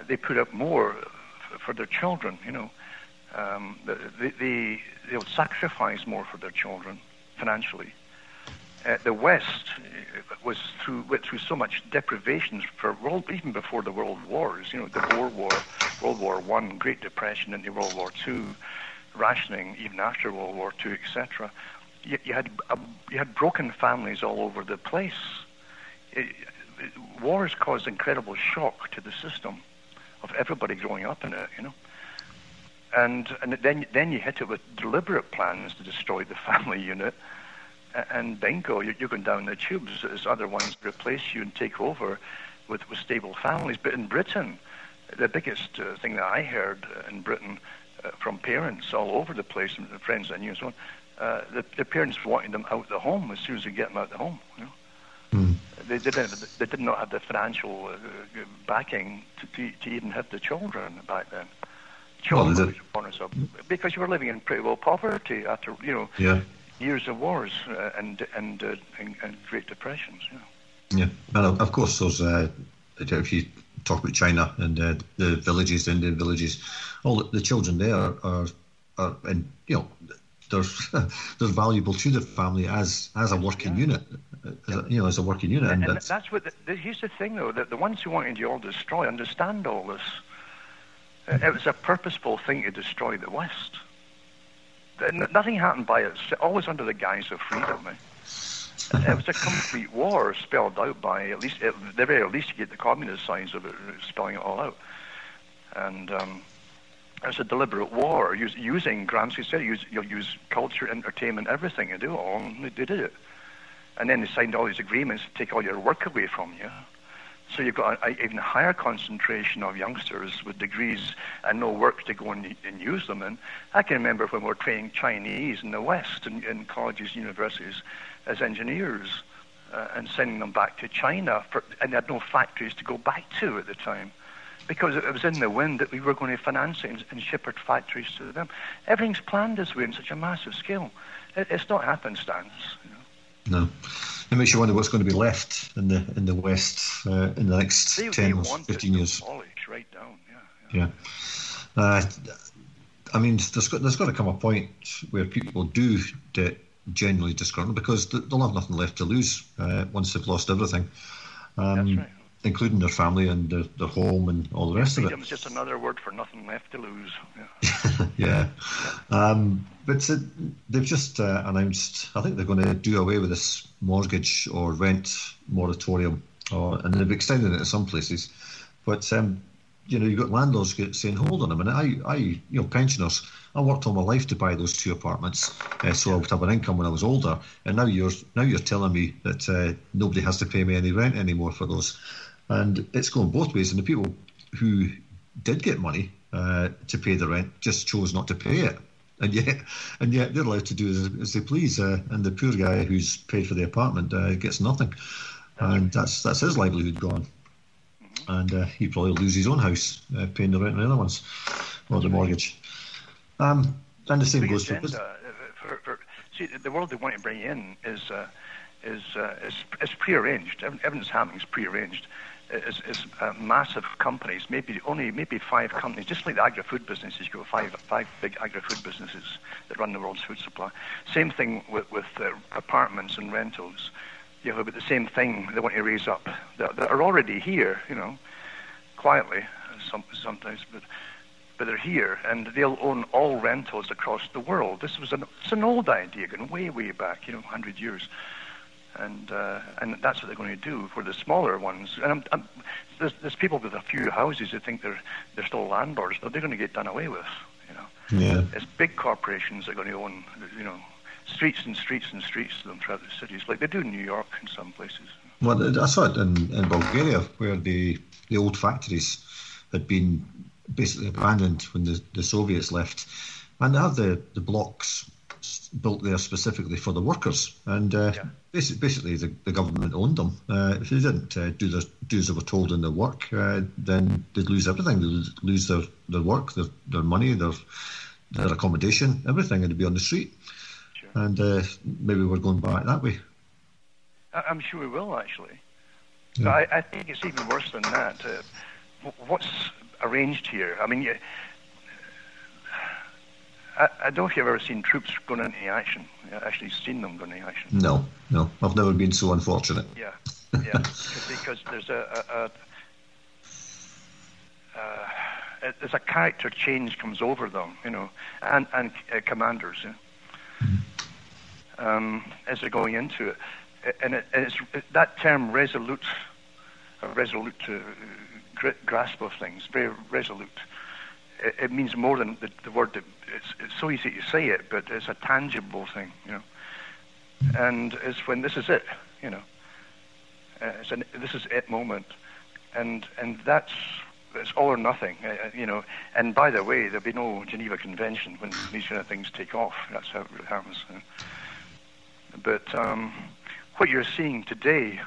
they put up more for their children. They'll sacrifice more for their children financially. The West went through so much deprivations even before the World Wars. The Boer War, World War I, Great Depression into World War II, rationing even after World War II, etc. You had broken families all over the place. Wars caused incredible shock to the system of everybody growing up in it. And then you hit it with deliberate plans to destroy the family unit. And bingo, you're going down the tubes as other ones replace you and take over with stable families. But in Britain, the biggest thing that I heard in Britain from parents all over the place, and friends I knew and so on, the parents wanting them out the home as soon as they get them out the home. They did not have the financial backing to even have the children back then. Children because you were living in pretty well poverty after years of wars and Great Depressions. Yeah, and of course there's if you talk about China and the villages, the Indian villages, all the children there are and they're valuable to the family as a working unit, as a working unit. And that's what here's the thing though, that the ones who want to all destroy understand all this. It was a purposeful thing to destroy the West. Nothing happened by itself, always under the guise of freedom. It was a complete war spelled out by, at the very least, you get the communist signs of it spelling it all out. And it was a deliberate war, using Gramsci said, you'll use culture, entertainment, everything to do it all, and they did it. And then they signed all these agreements to take all your work away from you. So you've got an even higher concentration of youngsters with degrees and no work to go and use them in. I can remember when we were training Chinese in the West, in colleges, universities, as engineers, and sending them back to China, and they had no factories to go back to at the time, because it was in the wind that we were going to finance it and ship our factories to them. Everything's planned this way on such a massive scale. It's not happenstance. No. It makes you wonder what's going to be left in the West in the next 10 or 15 years. Right down, yeah. I mean, there's got to come a point where people do get genuinely disgruntled, because they'll have nothing left to lose once they've lost everything, That's right. Including their family and their home and all the rest of it. Freedom's just another word for nothing left to lose. Yeah. But they've just announced, I think they're going to do away with this mortgage or rent moratorium, and they've extended it to some places. But you've got landlords saying, "Hold on a minute, I pensioners, I worked all my life to buy those 2 apartments, so I would have an income when I was older, and now you're telling me that nobody has to pay me any rent anymore for those." And it's going both ways, and the people who did get money to pay the rent just chose not to pay it. And yet they're allowed to do as they please, and the poor guy who's paid for the apartment gets nothing, and that's his livelihood gone, and he probably lose his own house paying the rent on the other ones, or the mortgage. And the same goes for see, the world they want to bring in is prearranged. Everything's happening is prearranged. Is massive companies, maybe 5 companies, just like the agri-food businesses. You've got five big agri-food businesses that run the world's food supply. Same thing with apartments and rentals. But the same thing they want to raise up. That are already here, quietly sometimes, but they're here, and they'll own all rentals across the world. It's an old idea, going way back, 100 years. And that's what they're going to do for the smaller ones. And there's people with a few houses who think they're still landlords, but they're going to get done away with. Yeah. It's big corporations that are going to own, streets and streets and streets of them throughout the cities, like they do in New York and some places. Well, I saw it in Bulgaria, where the old factories had been basically abandoned when the Soviets left, and they have the blocks built there specifically for the workers, and basically the government owned them. If they didn't do as they were told in their work, then they'd lose everything. They'd lose their work, their money, their accommodation, everything, and they'd be on the street. Sure. And maybe we're going back that way. I'm sure we will, actually. Yeah. I think it's even worse than that. What's arranged here? I mean, I don't know if you've ever seen troops going into action. I've actually seen them going into action. No. I've never been so unfortunate. Yeah. Because there's there's a character change comes over them, and commanders, as they're going into it. And it's that term resolute grasp of things, very resolute. It means more than the word. It's so easy to say it, but it's a tangible thing, And it's when this is it, this is it moment, and it's all or nothing, And by the way, there'll be no Geneva Convention when these kind of things take off. That's how it happens. But what you're seeing today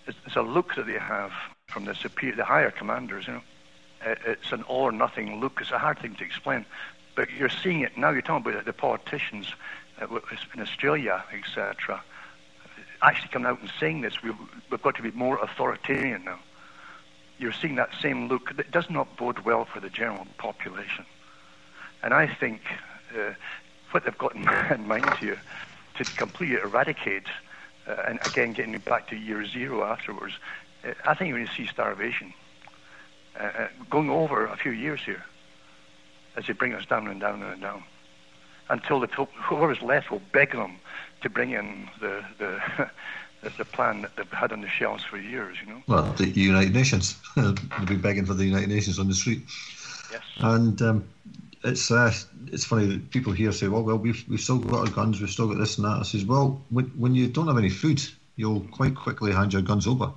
is a look that they have from the higher commanders, It's an all or nothing look. It's a hard thing to explain, but you're seeing it now. You're talking about the politicians in Australia, etc., actually coming out and saying this. We've got to be more authoritarian now. You're seeing that same look. It does not bode well for the general population. And I think what they've got in mind here to completely eradicate, and again getting back to year 0 afterwards, I think you're going to see starvation. going over a few years here as they bring us down and down and down, until whoever's left will beg them to bring in the plan that they've had on the shelves for years, Well, the United Nations. They'll be begging for the United Nations on the street. Yes. And it's funny that people here say, well, we've still got our guns, we've still got this and that. I says, well, when you don't have any food, you'll quite quickly hand your guns over.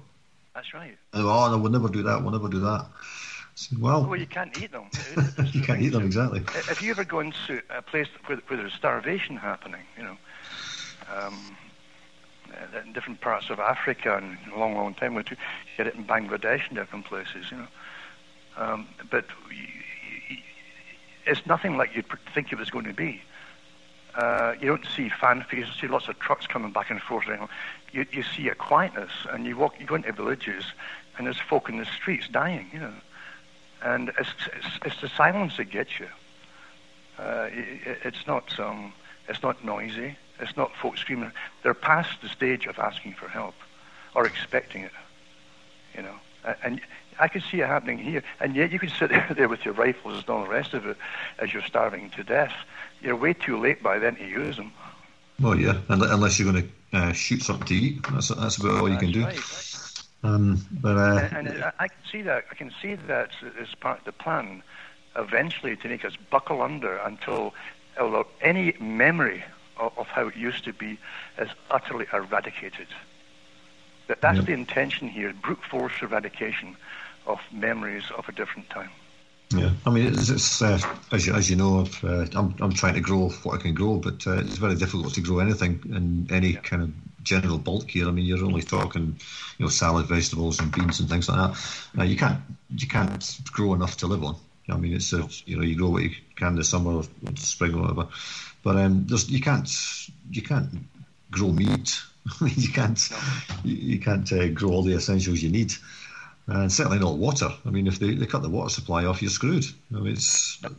That's right. And, oh, no, we'll never do that, I said, well, you can't eat them. You can't eat them, exactly. If you ever go into a place where there's starvation happening, in different parts of Africa, and a long, long time ago, you get it in Bangladesh and different places, but it's nothing like you'd think it was going to be. You don't see fanfare, you see lots of trucks coming back and forth. You see a quietness, and you go into villages, and there's folk in the streets dying, and it's the silence that gets you. It's not noisy. It's not folks screaming. They're past the stage of asking for help or expecting it, And I could see it happening here, and yet you could sit there with your rifles and all the rest of it as you're starving to death. You're way too late by then to use them. Well, yeah, unless you're going to shoot something to eat. That's about all you can do. Right. And I can see that. I can see that as part of the plan, eventually to make us buckle under until any memory of how it used to be is utterly eradicated. That's the intention here: brute force eradication of memories of a different time. Yeah, I mean, it's as you know, I'm trying to grow what I can grow, but it's very difficult to grow anything in any kind of general bulk here. I mean, you're only talking, salad, vegetables, and beans and things like that. Now, you can't grow enough to live on. I mean, it's you grow what you can this summer or spring or whatever, but you can't grow meat. I mean, you can't grow all the essentials you need. And certainly not water. I mean, if they cut the water supply off, you're screwed. I mean,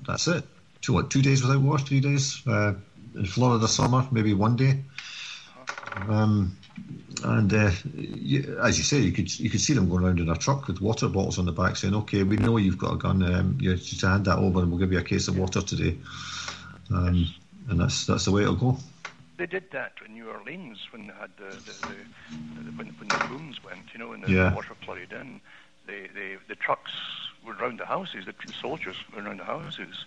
that's it. 2 days without water, 3 days. In Florida summer, maybe 1 day. As you say, you could see them going around in a truck with water bottles on the back, saying, "Okay, we know you've got a gun. You just hand that over, and we'll give you a case of water today." And that's the way it'll go. They did that in New Orleans when they had when the booms went, and the water flooded in. The trucks were around the houses. The soldiers were around the houses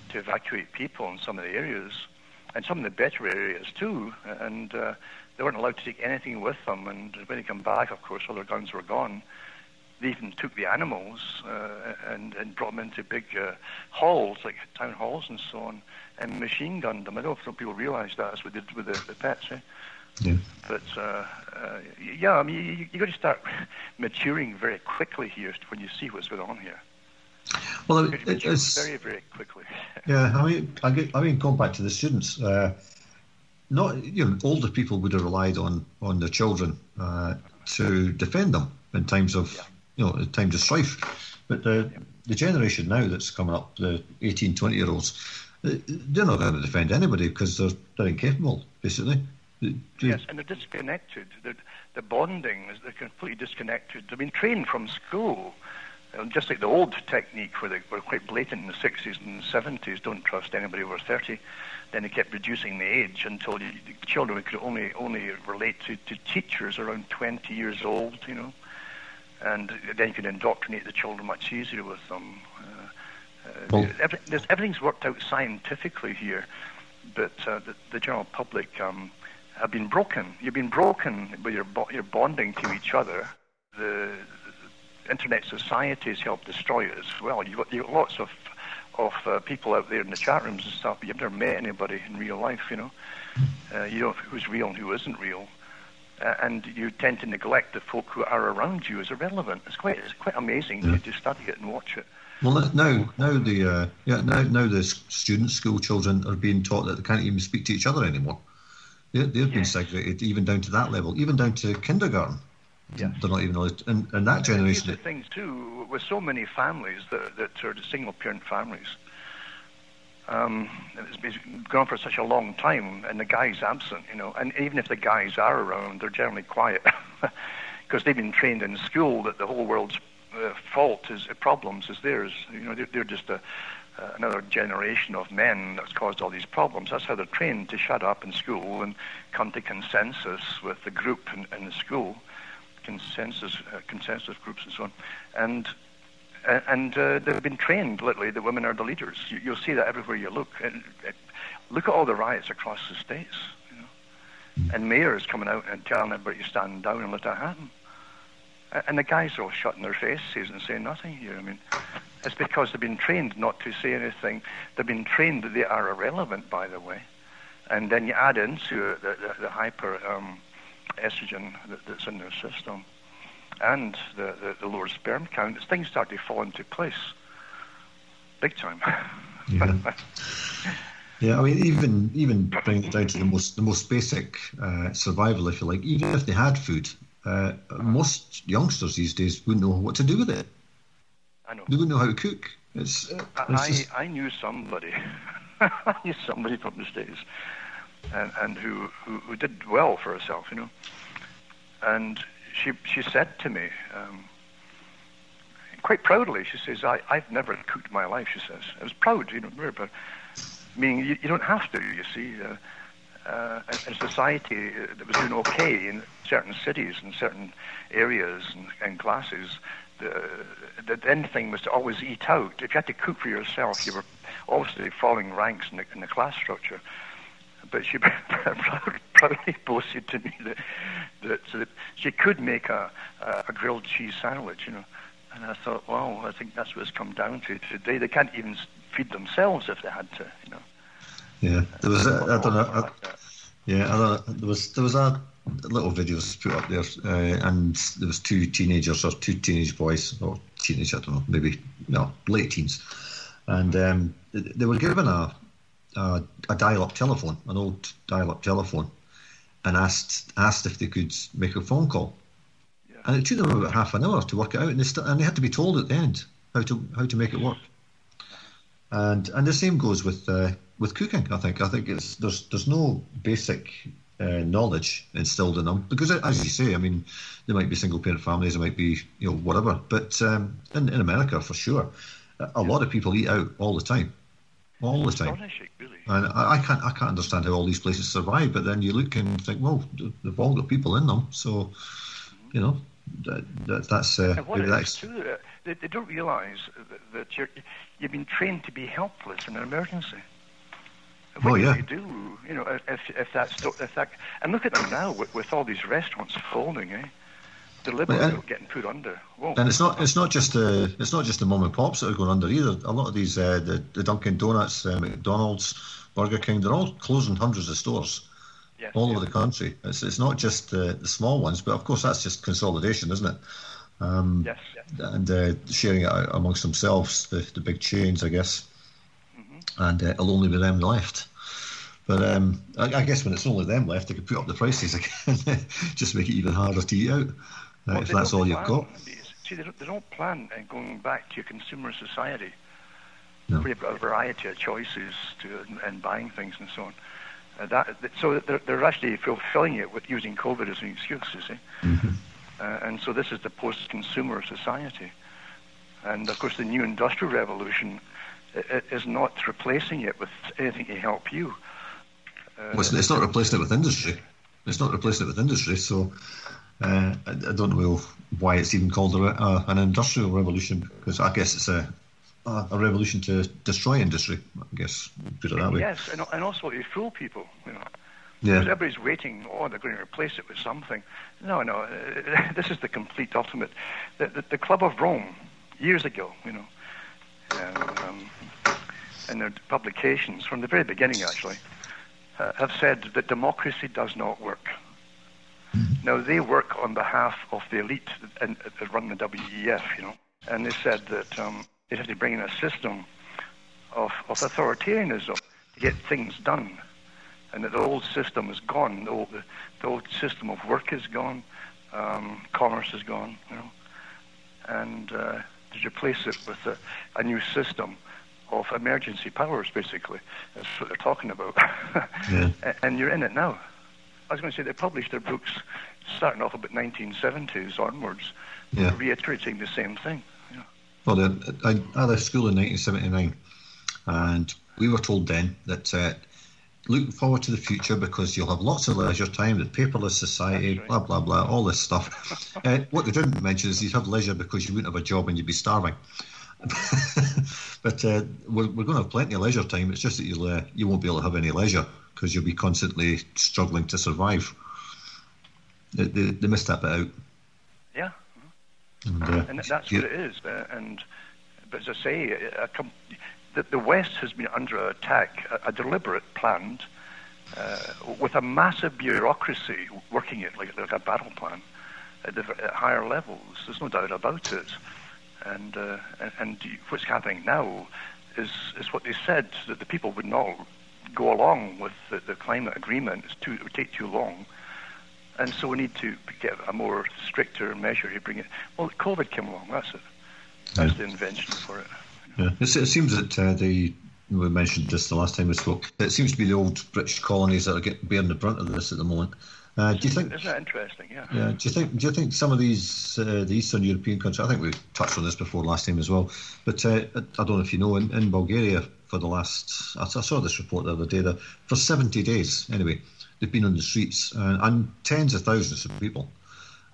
to evacuate people in some of the areas, and some of the better areas too. And they weren't allowed to take anything with them. And when they come back, of course, all their guns were gone. They even took the animals and brought them into big halls, like town halls and so on, and machine gunned them. I don't know if some people realise that. That's what they did with the pets. Yeah. But I mean, you got to start maturing very quickly here when you see what's going on here. Well, it's very, very quickly. Yeah, I mean, going back to the students, not older people would have relied on their children to defend them in times of times of strife, but the generation now that's coming up, the 18, 20-year-olds, they're not going to defend anybody because they're incapable, basically. Yes, and they're disconnected. The bonding they're completely disconnected. They've been trained from school, just like the old technique where they were quite blatant in the 60s and 70s. Don't trust anybody over 30. Then they kept reducing the age until the children could only relate to teachers around 20 years old. And then you can indoctrinate the children much easier with them. Everything's worked out scientifically here, but the general public have been broken. You've been broken with your bonding to each other. The internet society has helped destroy it as well. You've got lots of people out there in the chat rooms and stuff, but you've never met anybody in real life. You don't know who's real and who isn't real. And you tend to neglect the folk who are around you as irrelevant. It's quite amazing to study it and watch it. Well, now the students, school children, are being taught that they can't even speak to each other anymore. They've been segregated even down to that level, even down to kindergarten. Yes. They're not even allowed. And that generation. Here's the thing too, with so many families that are single parent families. It's been going on for such a long time, and the guy's absent, and even if the guys are around, they're generally quiet because they've been trained in school that the whole world's problems is theirs. You know, they're just another generation of men that's caused all these problems. That's how they're trained, to shut up in school and come to consensus with the group in the school, consensus groups and so on. And they've been trained, literally, that women are the leaders. You'll see that everywhere you look. And look at all the riots across the states, you know. And mayors coming out and telling everybody to stand down and let that happen. And the guys are all shutting their faces and saying nothing here. I mean, it's because they've been trained not to say anything. They've been trained that they are irrelevant, by the way. And then you add into it the hyper estrogen that's in their system, and the lower sperm count. As things start to fall into place, big time. Yeah. Yeah, I mean, even bringing it down to the most basic survival, if you like. Even if they had food, most youngsters these days wouldn't know what to do with it. I know. They wouldn't know how to cook. I knew somebody. I knew somebody from the States, and who did well for herself, you know. And she said to me, quite proudly, she says, I've never cooked in my life, she says. I was proud, you know, very proud. Meaning you don't have to, you see. In society that was doing okay in certain cities and certain areas and classes, the end thing was to always eat out. If you had to cook for yourself, you were obviously falling ranks in the class structure. But she proudly boasted to me that she could make a grilled cheese sandwich, you know. And I thought, wow, I think that's what it's come down to today. They can't even feed themselves if they had to, you know. Yeah, there was there was a little videos put up there, and there was two teenage boys, or teenage, I don't know, maybe late teens, and they were given a dial-up telephone, an old dial-up telephone, and asked if they could make a phone call. Yeah. And it took them about half an hour to work it out, and they had to be told at the end how to make it work. And the same goes with cooking. I think there's no basic knowledge instilled in them, because, as you say, I mean, there might be single parent families, there might be whatever, but in America for sure, a lot of people eat out all the time. All the time. Astonishing, really. And I can't understand how all these places survive. But then you look and think, well, they've all got people in them, so that's maybe that's true. They don't realise that you've been trained to be helpless in an emergency. What you do, if that, and look at them now with all these restaurants folding, deliberately getting put under. Whoa. And it's not just the mom and pops that are going under either. A lot of these the Dunkin' Donuts, McDonald's, Burger King, they're all closing hundreds of stores all over the country. It's not just the small ones, but of course that's just consolidation, isn't it? Yes. And sharing it out amongst themselves, the big chains, I guess. Mm-hmm. And it'll only be them left. But I guess when it's only them left, they could put up the prices again, just make it even harder to eat out. If that's all you've got. See, they don't plan on going back to a consumer society. No. Where you've got a variety of choices and buying things and so on. So they're actually fulfilling it with using COVID as an excuse, you see. Mm-hmm. And so this is the post-consumer society. And of course the new industrial revolution is not replacing it with anything to help you. It's not replacing it with industry. So I don't know why it's even called an industrial revolution, because I guess it's a revolution to destroy industry, I guess, put it that way. Yes, and also to fool people, Yeah. Because everybody's waiting, they're going to replace it with something. No, this is the complete ultimate. The Club of Rome, years ago, in their publications, from the very beginning actually, have said that democracy does not work. Now, they work on behalf of the elite that run the WEF, and they said that they have to bring in a system of authoritarianism to get things done, and that the old system is gone. The old system of work is gone, commerce is gone, and to replace it with a new system of emergency powers, basically. That's what they're talking about. Yeah. And you're in it now. I was going to say they published their books starting off about 1970s onwards, reiterating the same thing. Yeah. Well, I had a school in 1979, and we were told then that look forward to the future because you'll have lots of leisure time, the paperless society, blah, blah, blah, all this stuff. What they didn't mention is you'd have leisure because you wouldn't have a job and you'd be starving. But we're going to have plenty of leisure time. It's just that you won't be able to have any leisure because you'll be constantly struggling to survive. They missed that bit out. Yeah. And that's what it is. But as I say, the West has been under attack, a deliberate, planned, with a massive bureaucracy working it like a battle plan at higher levels. There's no doubt about it. And what's happening now is what they said, that the people would not go along with the climate agreement. It would take too long. And so we need to get a more stricter measure to bring it. Well, COVID came along, that's it. That's the invention for it. Yeah. It seems that we mentioned this the last time we spoke. It seems to be the old British colonies that are bearing the brunt of this at the moment. Do you think? Isn't that interesting? Yeah. Yeah. Do you think some of these the Eastern European countries? I think we touched on this before last time as well. But I don't know if you know, in Bulgaria for the last, I saw this report the other day that for 70 days anyway, they've been on the streets and tens of thousands of people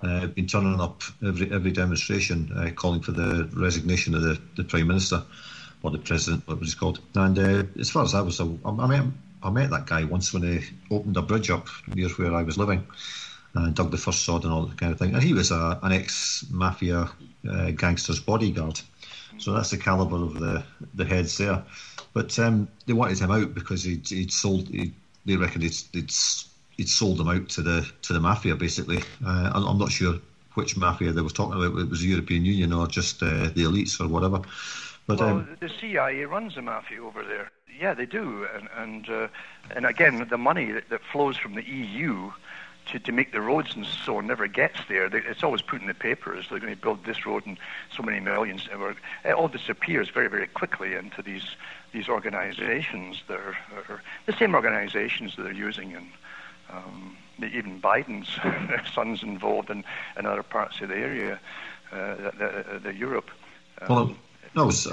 have been turning up every demonstration calling for the resignation of the Prime Minister or the President, what was he called. And as far as I was, I met that guy once when he opened a bridge up near where I was living and dug the first sod and all that kind of thing. And he was an ex-mafia gangster's bodyguard. So that's the calibre of the heads there. But they wanted him out because he'd sold... They reckon he'd sold them out to the mafia, basically. I'm not sure which mafia they were talking about. It was the European Union or just the elites or whatever. But the CIA runs the mafia over there. Yeah, they do. And again, the money that flows from the EU to make the roads and so on never gets there. It's always put in the papers. They're going to build this road and so many millions. It all disappears very, very quickly into these organizations that are the same organizations that they're using in even Biden's son's involved in other parts of the area, the Europe. Well, as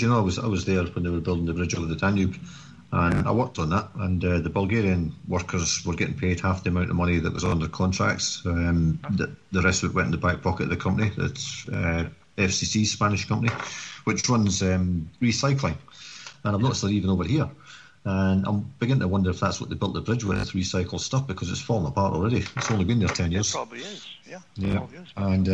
you know, I was there when they were building the bridge over the Danube, and I worked on that. And the Bulgarian workers were getting paid half the amount of money that was on their contracts. The rest of it went in the back pocket of the company. That's FCC, Spanish company, which runs recycling. And I've noticed they're even over here. And I'm beginning to wonder if that's what they built the bridge with, recycled stuff, because it's fallen apart already. It's only been there 10 years. It probably is, yeah. Yeah, and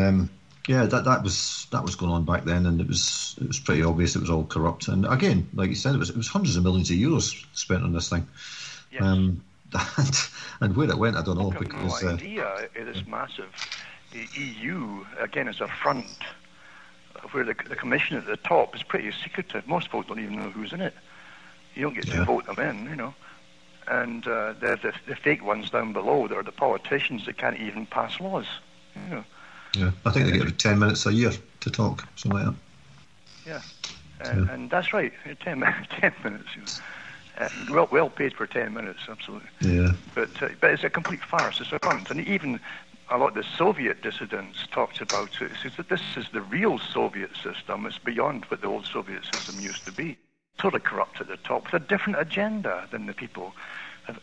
that was going on back then, and it was pretty obvious it was all corrupt. And again, like you said, it was hundreds of millions of euros spent on this thing. Yes. And where it went, I don't know. I've got no idea. It is massive. The EU, again, is a front where the commission at the top is pretty secretive. Most folks don't even know who's in it. You don't get to vote them in, you know. And the fake ones down below, they're the politicians that can't even pass laws, you know. Yeah, I think they get 10 minutes a year to talk, something like that. Yeah, and that's right, 10 minutes. You know. Well paid for 10 minutes, absolutely. Yeah. But it's a complete farce. It's a front. And even a lot of the Soviet dissidents talked about it. It says that this is the real Soviet system. It's beyond what the old Soviet system used to be. Totally corrupt at the top with a different agenda than the people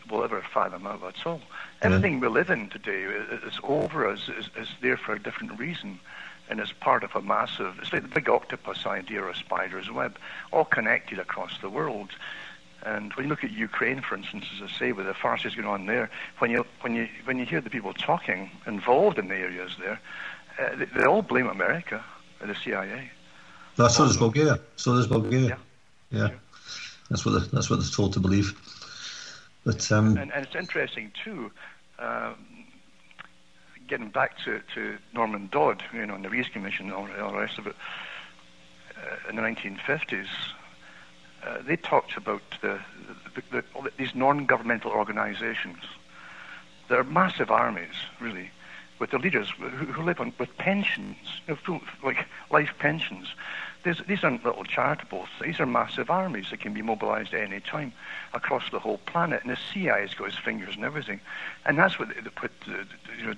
will ever fathom out at all. Everything we live in today is over us, is there for a different reason, and is part of a massive, it's like the big octopus idea or a spider's web, all connected across the world. And when you look at Ukraine, for instance, as I say, with the farces going on there, when you hear the people talking involved in the areas there, they all blame America and the CIA. So does Bulgaria. Yeah. Yeah, that's what they're told to believe. But and it's interesting too. Getting back to Norman Dodd, you know, and the Rees Commission and all the rest of it, in the 1950s, they talked about these non-governmental organisations. They're massive armies, really, with the leaders who live with pensions, like life pensions. These aren't little charitables. These are massive armies that can be mobilized at any time across the whole planet. And the CIA's got his fingers and everything. And that's what they put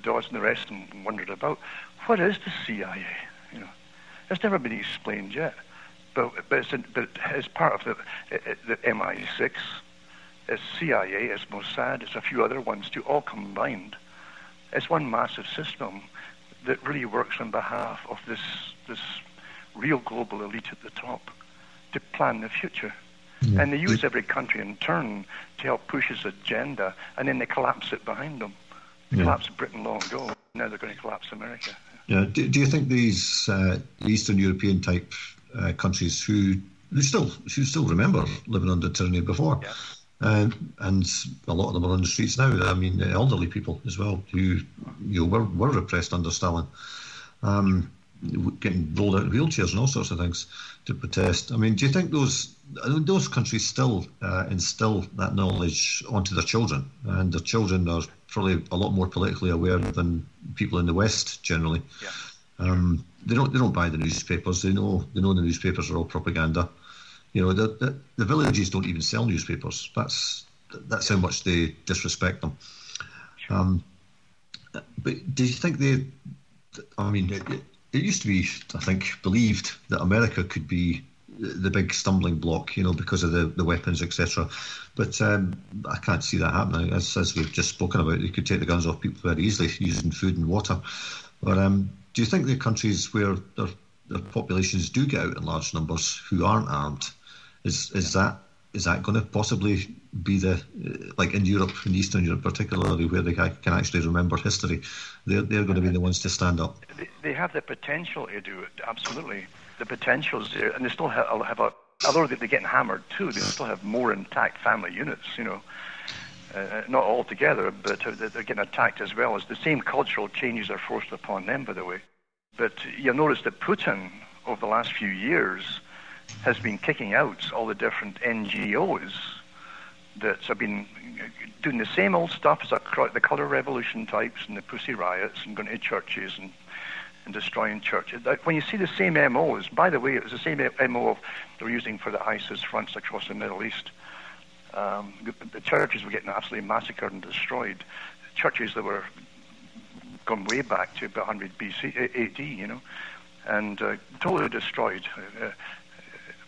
Dodd and the rest and wondered about. What is the CIA? It's never been explained yet. But as part of the MI6, it's CIA, it's Mossad, it's a few other ones too, all combined. It's one massive system that really works on behalf of this real global elite at the top to plan the future. Yeah. And they use every country in turn to help push his agenda, and then they collapse it behind them. They collapsed Britain long ago. Now they're going to collapse America. Yeah. Do you think these Eastern European type countries who still remember living under tyranny before, and a lot of them are on the streets now. I mean, elderly people as well who were repressed under Stalin, getting rolled out in wheelchairs and all sorts of things to protest. I mean, do you think those countries still instill that knowledge onto their children, and their children are probably a lot more politically aware than people in the West generally? Yeah. They don't buy the newspapers. They know the newspapers are all propaganda. The villages don't even sell newspapers. That's how much they disrespect them. Sure. But do you think it used to be, I think, believed that America could be the big stumbling block, because of the weapons, etc. But I can't see that happening. As we've just spoken about, they could take the guns off people very easily using food and water. But do you think the countries where their populations do get out in large numbers who aren't armed, is that going to possibly be like in Europe, in Eastern Europe particularly, where they can actually remember history, they're going to be the ones to stand up? They have the potential to do it, absolutely. The potential's there, and they still have although they're getting hammered too, they still have more intact family units, not all together, but they're getting attacked as well. As the same cultural changes are forced upon them, by the way. But you'll notice that Putin, over the last few years, has been kicking out all the different NGOs that have been doing the same old stuff as the colour revolution types and the Pussy Riots and going to churches and destroying churches. When you see the same MOs, by the way, it was the same MO they were using for the ISIS fronts across the Middle East. The churches were getting absolutely massacred and destroyed. Churches that were gone way back to about 100 AD, and totally destroyed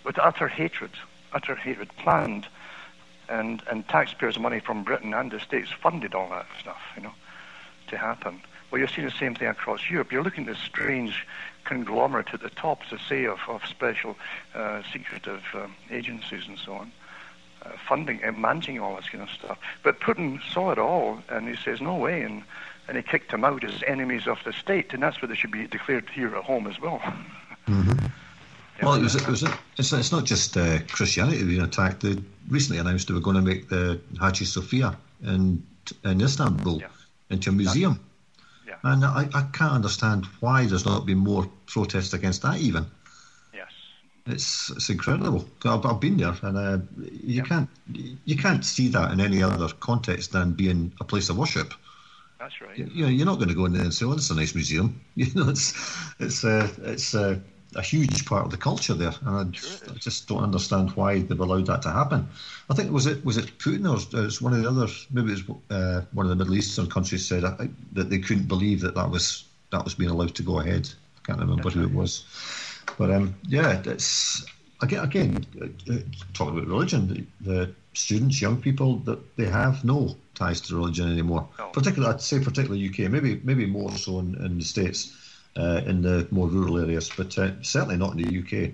with utter hatred planned, and taxpayers' money from Britain and the States funded all that stuff, to happen. Well, you're seeing the same thing across Europe. You're looking at this strange conglomerate at the top, to say, of special secretive agencies and so on, funding and managing all this kind of stuff. But Putin saw it all, and he says, no way, and he kicked them out as enemies of the state, and that's what they should be declared here at home as well. Mm-hmm. Well, it's not just Christianity being attacked. They recently announced they were going to make the Hagia Sophia in Istanbul into a museum. Yeah. And I can't understand why there's not been more protest against that even. Yes. It's incredible. I've been there, and you can't see that in any other context than being a place of worship. That's right. You're not going to go in there and say, "Oh, it's a nice museum." It's a huge part of the culture there, and I just don't understand why they've allowed that to happen. I think was it Putin or it's one of the others, maybe it was one of the Middle Eastern countries said that they couldn't believe that was being allowed to go ahead. I can't remember who it was, but it's again talking about religion. The students, young people, that they have no ties to religion anymore. No. Particularly UK, maybe more so in the States. In the more rural areas, but certainly not in the UK.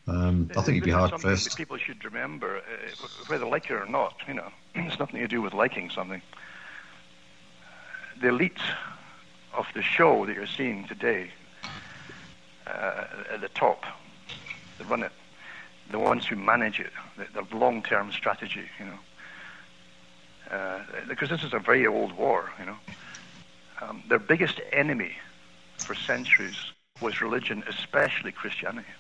I think you'd be hard pressed. People should remember, whether like it or not, it's nothing to do with liking something. The elite of the show that you're seeing today, at the top, that run it, the ones who manage it, the long-term strategy, because this is a very old war, their biggest enemy for centuries was religion, especially Christianity.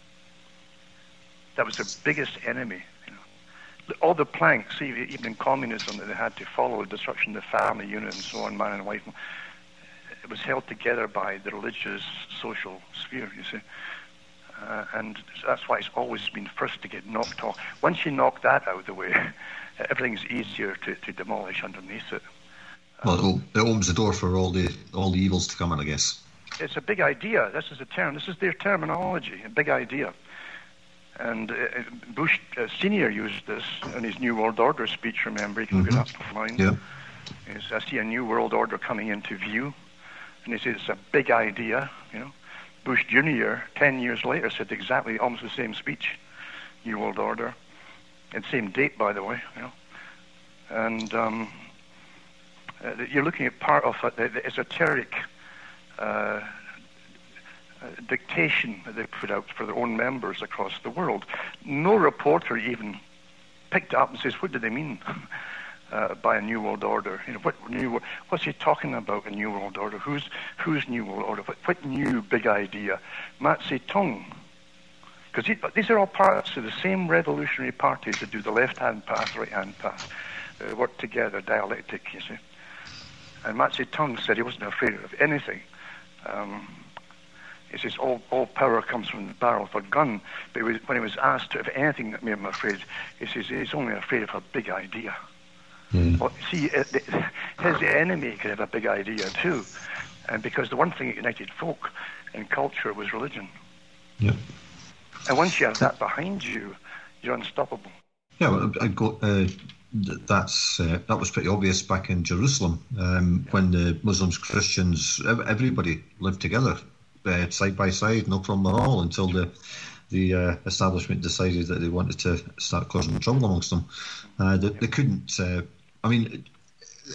That was their biggest enemy. All the planks, even in communism, that they had to follow, destruction of the family unit and so on, man and wife, it was held together by the religious social sphere, you see. And that's why it's always been first to get knocked off. Once you knock that out of the way, everything's easier to demolish underneath it. Well, it opens the door for all the evils to come in, I guess. It's a big idea. This is the term. This is their terminology, a big idea. And Bush Sr. used this in his New World Order speech, remember? You can look it up online. Yeah. I see a New World Order coming into view. And he says it's a big idea, you know. Bush Jr., 10 years later, said exactly almost the same speech, New World Order. And same date, by the way, you know. And you're looking at part of the esoteric dictation that they put out for their own members across the world. No reporter even picked up and says, what do they mean by a New World Order? You know, what's he talking about, a New World Order? Who's New World Order? What new big idea? Mao Zedong. Because these are all parts of the same revolutionary parties that do the left-hand path, right-hand path. They work together, dialectic, you see. And Mao Zedong said he wasn't afraid of anything. He says all power comes from the barrel of a gun. But when he was asked if anything that made him afraid, he says he's only afraid of a big idea. Well, see, his enemy could have a big idea too. And because the one thing that united folk and culture was religion. Yeah. And once you have that behind you, you're unstoppable. Yeah, well, that was pretty obvious back in Jerusalem when the Muslims, Christians, everybody lived together side by side, no problem at all, until the establishment decided that they wanted to start causing trouble amongst them. They couldn't. I mean,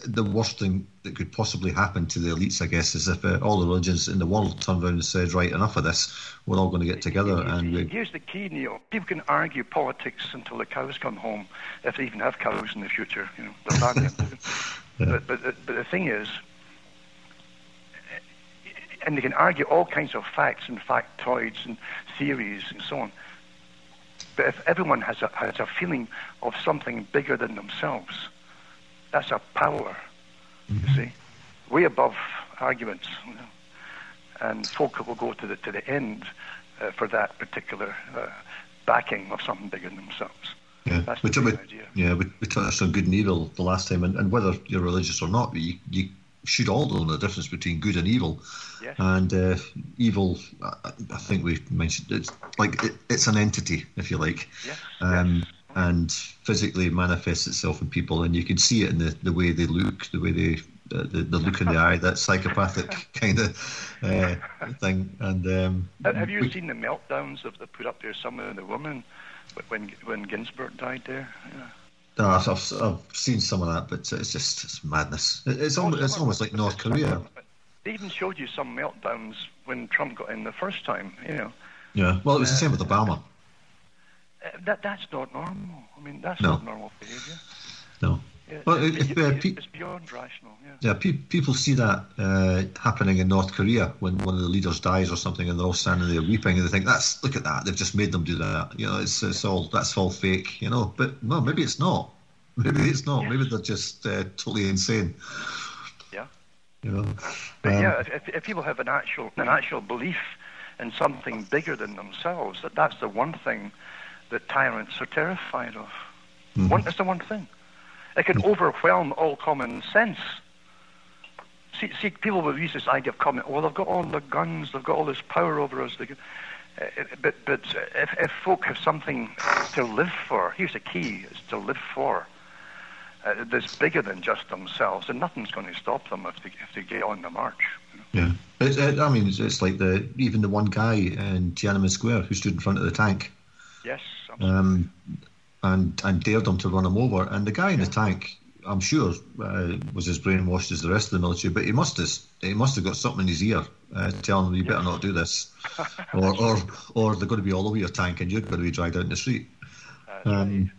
the worst thing that could possibly happen to the elites, I guess, is if all the religions in the world turned around and said, right, enough of this, we're all going to get together. Here's the key, Neil. People can argue politics until the cows come home, if they even have cows in the future. You know, they're bad. But the thing is, and they can argue all kinds of facts and factoids and theories and so on. But if everyone has a feeling of something bigger than themselves, that's a power, you see, way above arguments. You know? And folk will go to the end for that particular backing of something bigger than themselves. Yeah, that's the idea. Yeah, we touched on good and evil the last time, and whether you're religious or not, you should all know the difference between good and evil. Yes. And evil, I think we mentioned, it's like it's an entity, if you like. Yes. And physically manifests itself in people, and you can see it in the way they look, the way the look in the eye, that psychopathic kind of thing. And have you seen the meltdowns that they put up there? Some of the women when Ginsburg died there. Yeah. No, I've seen some of that, but it's madness. It's almost like North Korea. They even showed you some meltdowns when Trump got in the first time. You know. Yeah. Well, it was the same with Obama. That's not normal. I mean, that's not normal behaviour. No. Well, it's beyond rational. Yeah. Yeah. People see that happening in North Korea when one of the leaders dies or something, and they're all standing there weeping, and they think, look at that. They've just made them do that. You know, that's all fake. You know, but no, maybe it's not. Maybe it's not. Yes. Maybe they're just totally insane. Yeah. You know. But if people have an actual belief in something bigger than themselves, that's the one thing that tyrants are terrified of. That's the one thing. It can overwhelm all common sense. See, people will use this idea of common. Well, they've got all the guns, they've got all this power over us. But if folk have something to live for, here's the key: is to live for. That's bigger than just themselves, and nothing's going to stop them if they get on the march. You know? Yeah, I mean, it's like even the one guy in Tiananmen Square who stood in front of the tank. Yes. And dared them to run him over. And the guy in the tank, I'm sure, was as brainwashed as the rest of the military, but he must have got something in his ear telling him, you better not do this, or they're going to be all over your tank and you're going to be dragged out in the street. And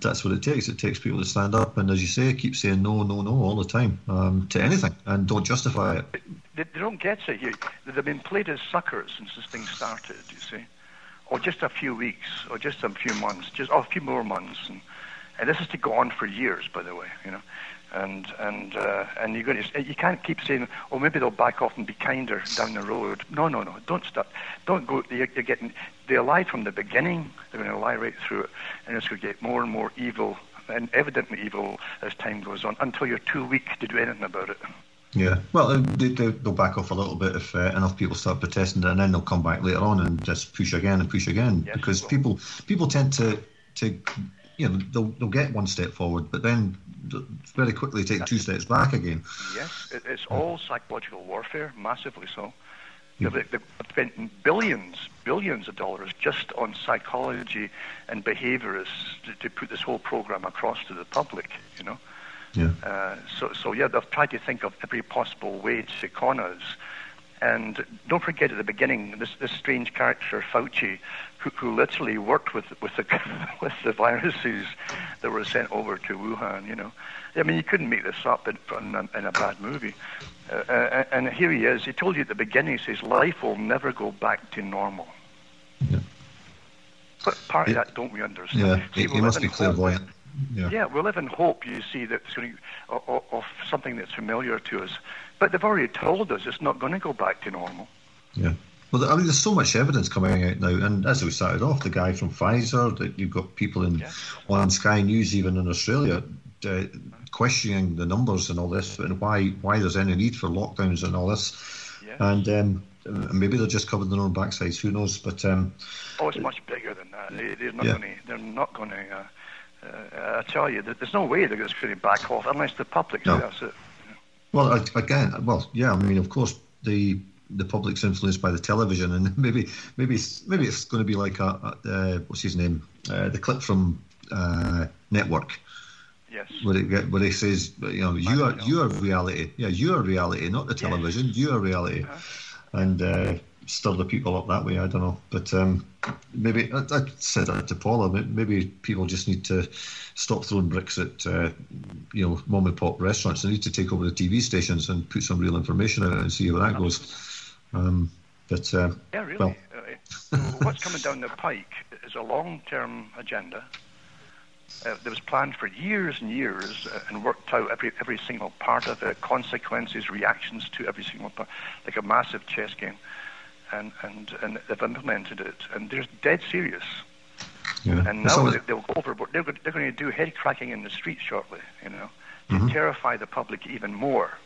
that's what it takes. It takes people to stand up and, as you say, keep saying no all the time to anything and don't justify it. They don't get it here. They've been played as suckers since this thing started, you see. Or just a few weeks, or just a few months, a few more months, and this is to go on for years, by the way. You know, And you're going to, you can't keep saying, oh, maybe they'll back off and be kinder down the road. No, don't start. Don't go. They lie from the beginning. They're going to lie right through it, and it's going to get more and more evil, and evidently evil as time goes on, until you're too weak to do anything about it. Yeah, well, they'll back off a little bit if enough people start protesting, and then they'll come back later on and just push again, yes, because people tend to they'll get one step forward, but then very quickly take two steps back again. Yes, it's all psychological warfare, massively so. They've spent billions of dollars just on psychology and behaviorists to put this whole program across to the public, Yeah. So they've tried to think of every possible way to con us. And don't forget at the beginning, this strange character, Fauci, who literally worked with the viruses that were sent over to Wuhan, I mean, you couldn't make this up in a bad movie. And here he is. He told you at the beginning, he says, life will never go back to normal. Yeah. But part of that don't we understand? Yeah, he must be clairvoyant. Yeah, we live in hope, you see, that it's going to, of something that's familiar to us. But they've already told us it's not going to go back to normal. Yeah. Well, I mean, there's so much evidence coming out now. And as we started off, the guy from Pfizer, that you've got people on Sky News, even in Australia, questioning the numbers and all this, and why there's any need for lockdowns and all this. Yes. And maybe they're just covering their own backsides. Who knows? But it's much bigger than that. They're not going to. I tell you, there's no way they're just going to back off unless the public says that's it. Well, I mean, of course, the public's influenced by the television, and maybe it's going to be like what's his name? The clip from Network. Yes. Where he says, you are reality. Yeah, you are reality, not the television. Yes. You are reality, and stir the people up that way. I don't know, but maybe I said that to Paula. Maybe people just need to stop throwing bricks at mom and pop restaurants. They need to take over the TV stations and put some real information out and see how that goes. Really. Well, what's coming down the pike is a long-term agenda. That was planned for years and years and worked out every single part of it, consequences, reactions to every single part, like a massive chess game. And they've implemented it, and they're dead serious. Yeah. And now they'll go overboard. They're going to do head cracking in the streets shortly, to terrify the public even more.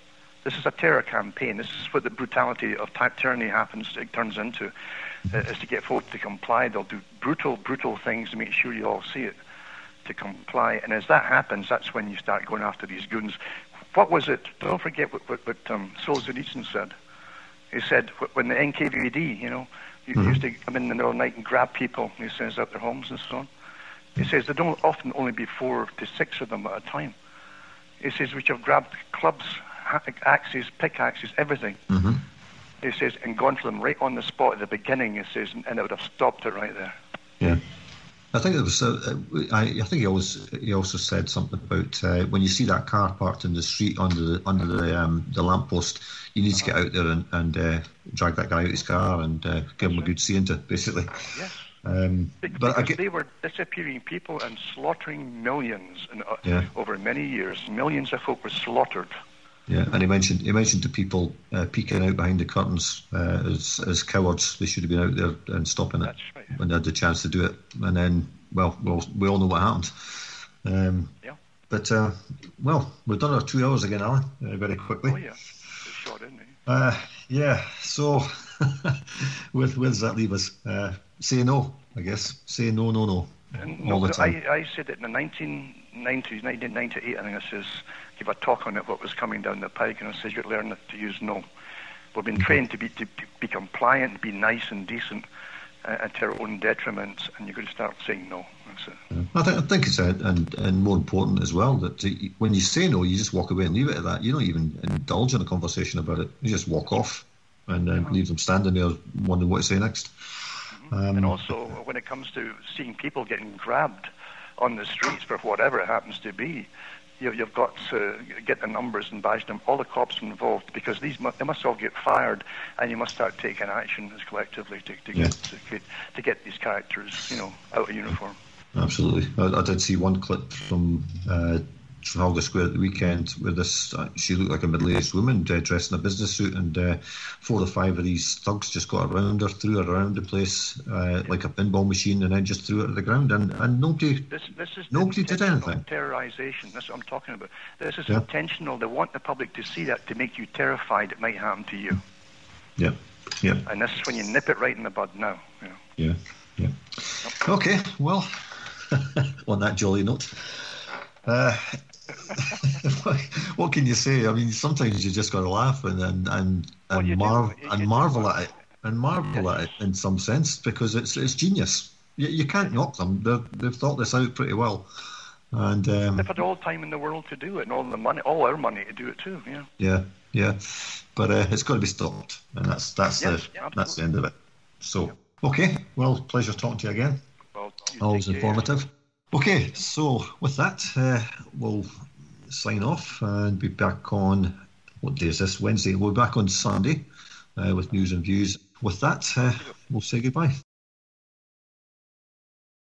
This is a terror campaign. This is what the brutality of tyranny turns into, is to get folks to comply. They'll do brutal things to make sure you all see it, to comply. And as that happens, that's when you start going after these goons. What was it? Don't forget what Solzhenitsyn said. He said when the NKVD, used to come in the middle of the night and grab people, he says, out their homes and so on. He says there don't often only be 4 to 6 of them at a time. He says which have grabbed clubs, axes, pickaxes, everything. Mm-hmm. He says and gone for them right on the spot at the beginning. He says, and it would have stopped it right there. Yeah. I think it was. I think he also said something about when you see that car parked in the street under the lamppost, you need to get out there and drag that guy out of his car and give him a good seeing to, basically. Yes. Because they were disappearing people and slaughtering millions over many years. Millions of folk were slaughtered. Yeah, and he mentioned to people peeking out behind the curtains as cowards. They should have been out there and stopping it when they had the chance to do it. And then, we all know what happened. But we've done our 2 hours again, Alan, very quickly. Oh yeah, it's short, isn't it? Yeah. So, where does that leave us? Say no, I guess. Say no. All the time. I said it in the 1990s, 1998, I think I says, give a talk on it, what was coming down the pike, and I says, you'd learn to use no. We've been trained to be compliant, be nice and decent, and to our own detriment, and you're going to start saying no. That's it. I think it's and more important as well that when you say no, you just walk away and leave it at that. You don't even indulge in a conversation about it. You just walk off and leave them standing there wondering what to say next. And also, when it comes to seeing people getting grabbed on the streets for whatever it happens to be, you've got to get the numbers and badge them, all the cops involved, because they must all get fired, and you must start taking action as collectively to get these characters, out of uniform. Absolutely. I did see one clip from Trafalgar Square at the weekend where this, she looked like a middle-aged woman dressed in a business suit, and 4 or 5 of these thugs just got around her, threw her around the place like a pinball machine, and then just threw her to the ground, and nobody did anything. Terrorization, that's what I'm talking about. This is intentional. They want the public to see that, to make you terrified it might happen to you. Yeah. And this is when you nip it right in the bud now. Yeah. Okay, well, on that jolly note, what can you say? I mean, sometimes you just got to laugh and marvel at it, in some sense, because it's genius. You can't knock them. They've thought this out pretty well, and they've had all the time in the world to do it, and all the money, all our money to do it too. Yeah. But it's got to be stopped, and that's the end of it. So, okay, well, pleasure talking to you again. Well, always informative. Okay, so with that, we'll sign off and be back on, what day is this? Wednesday. We'll be back on Sunday with news and views. With that, we'll say goodbye.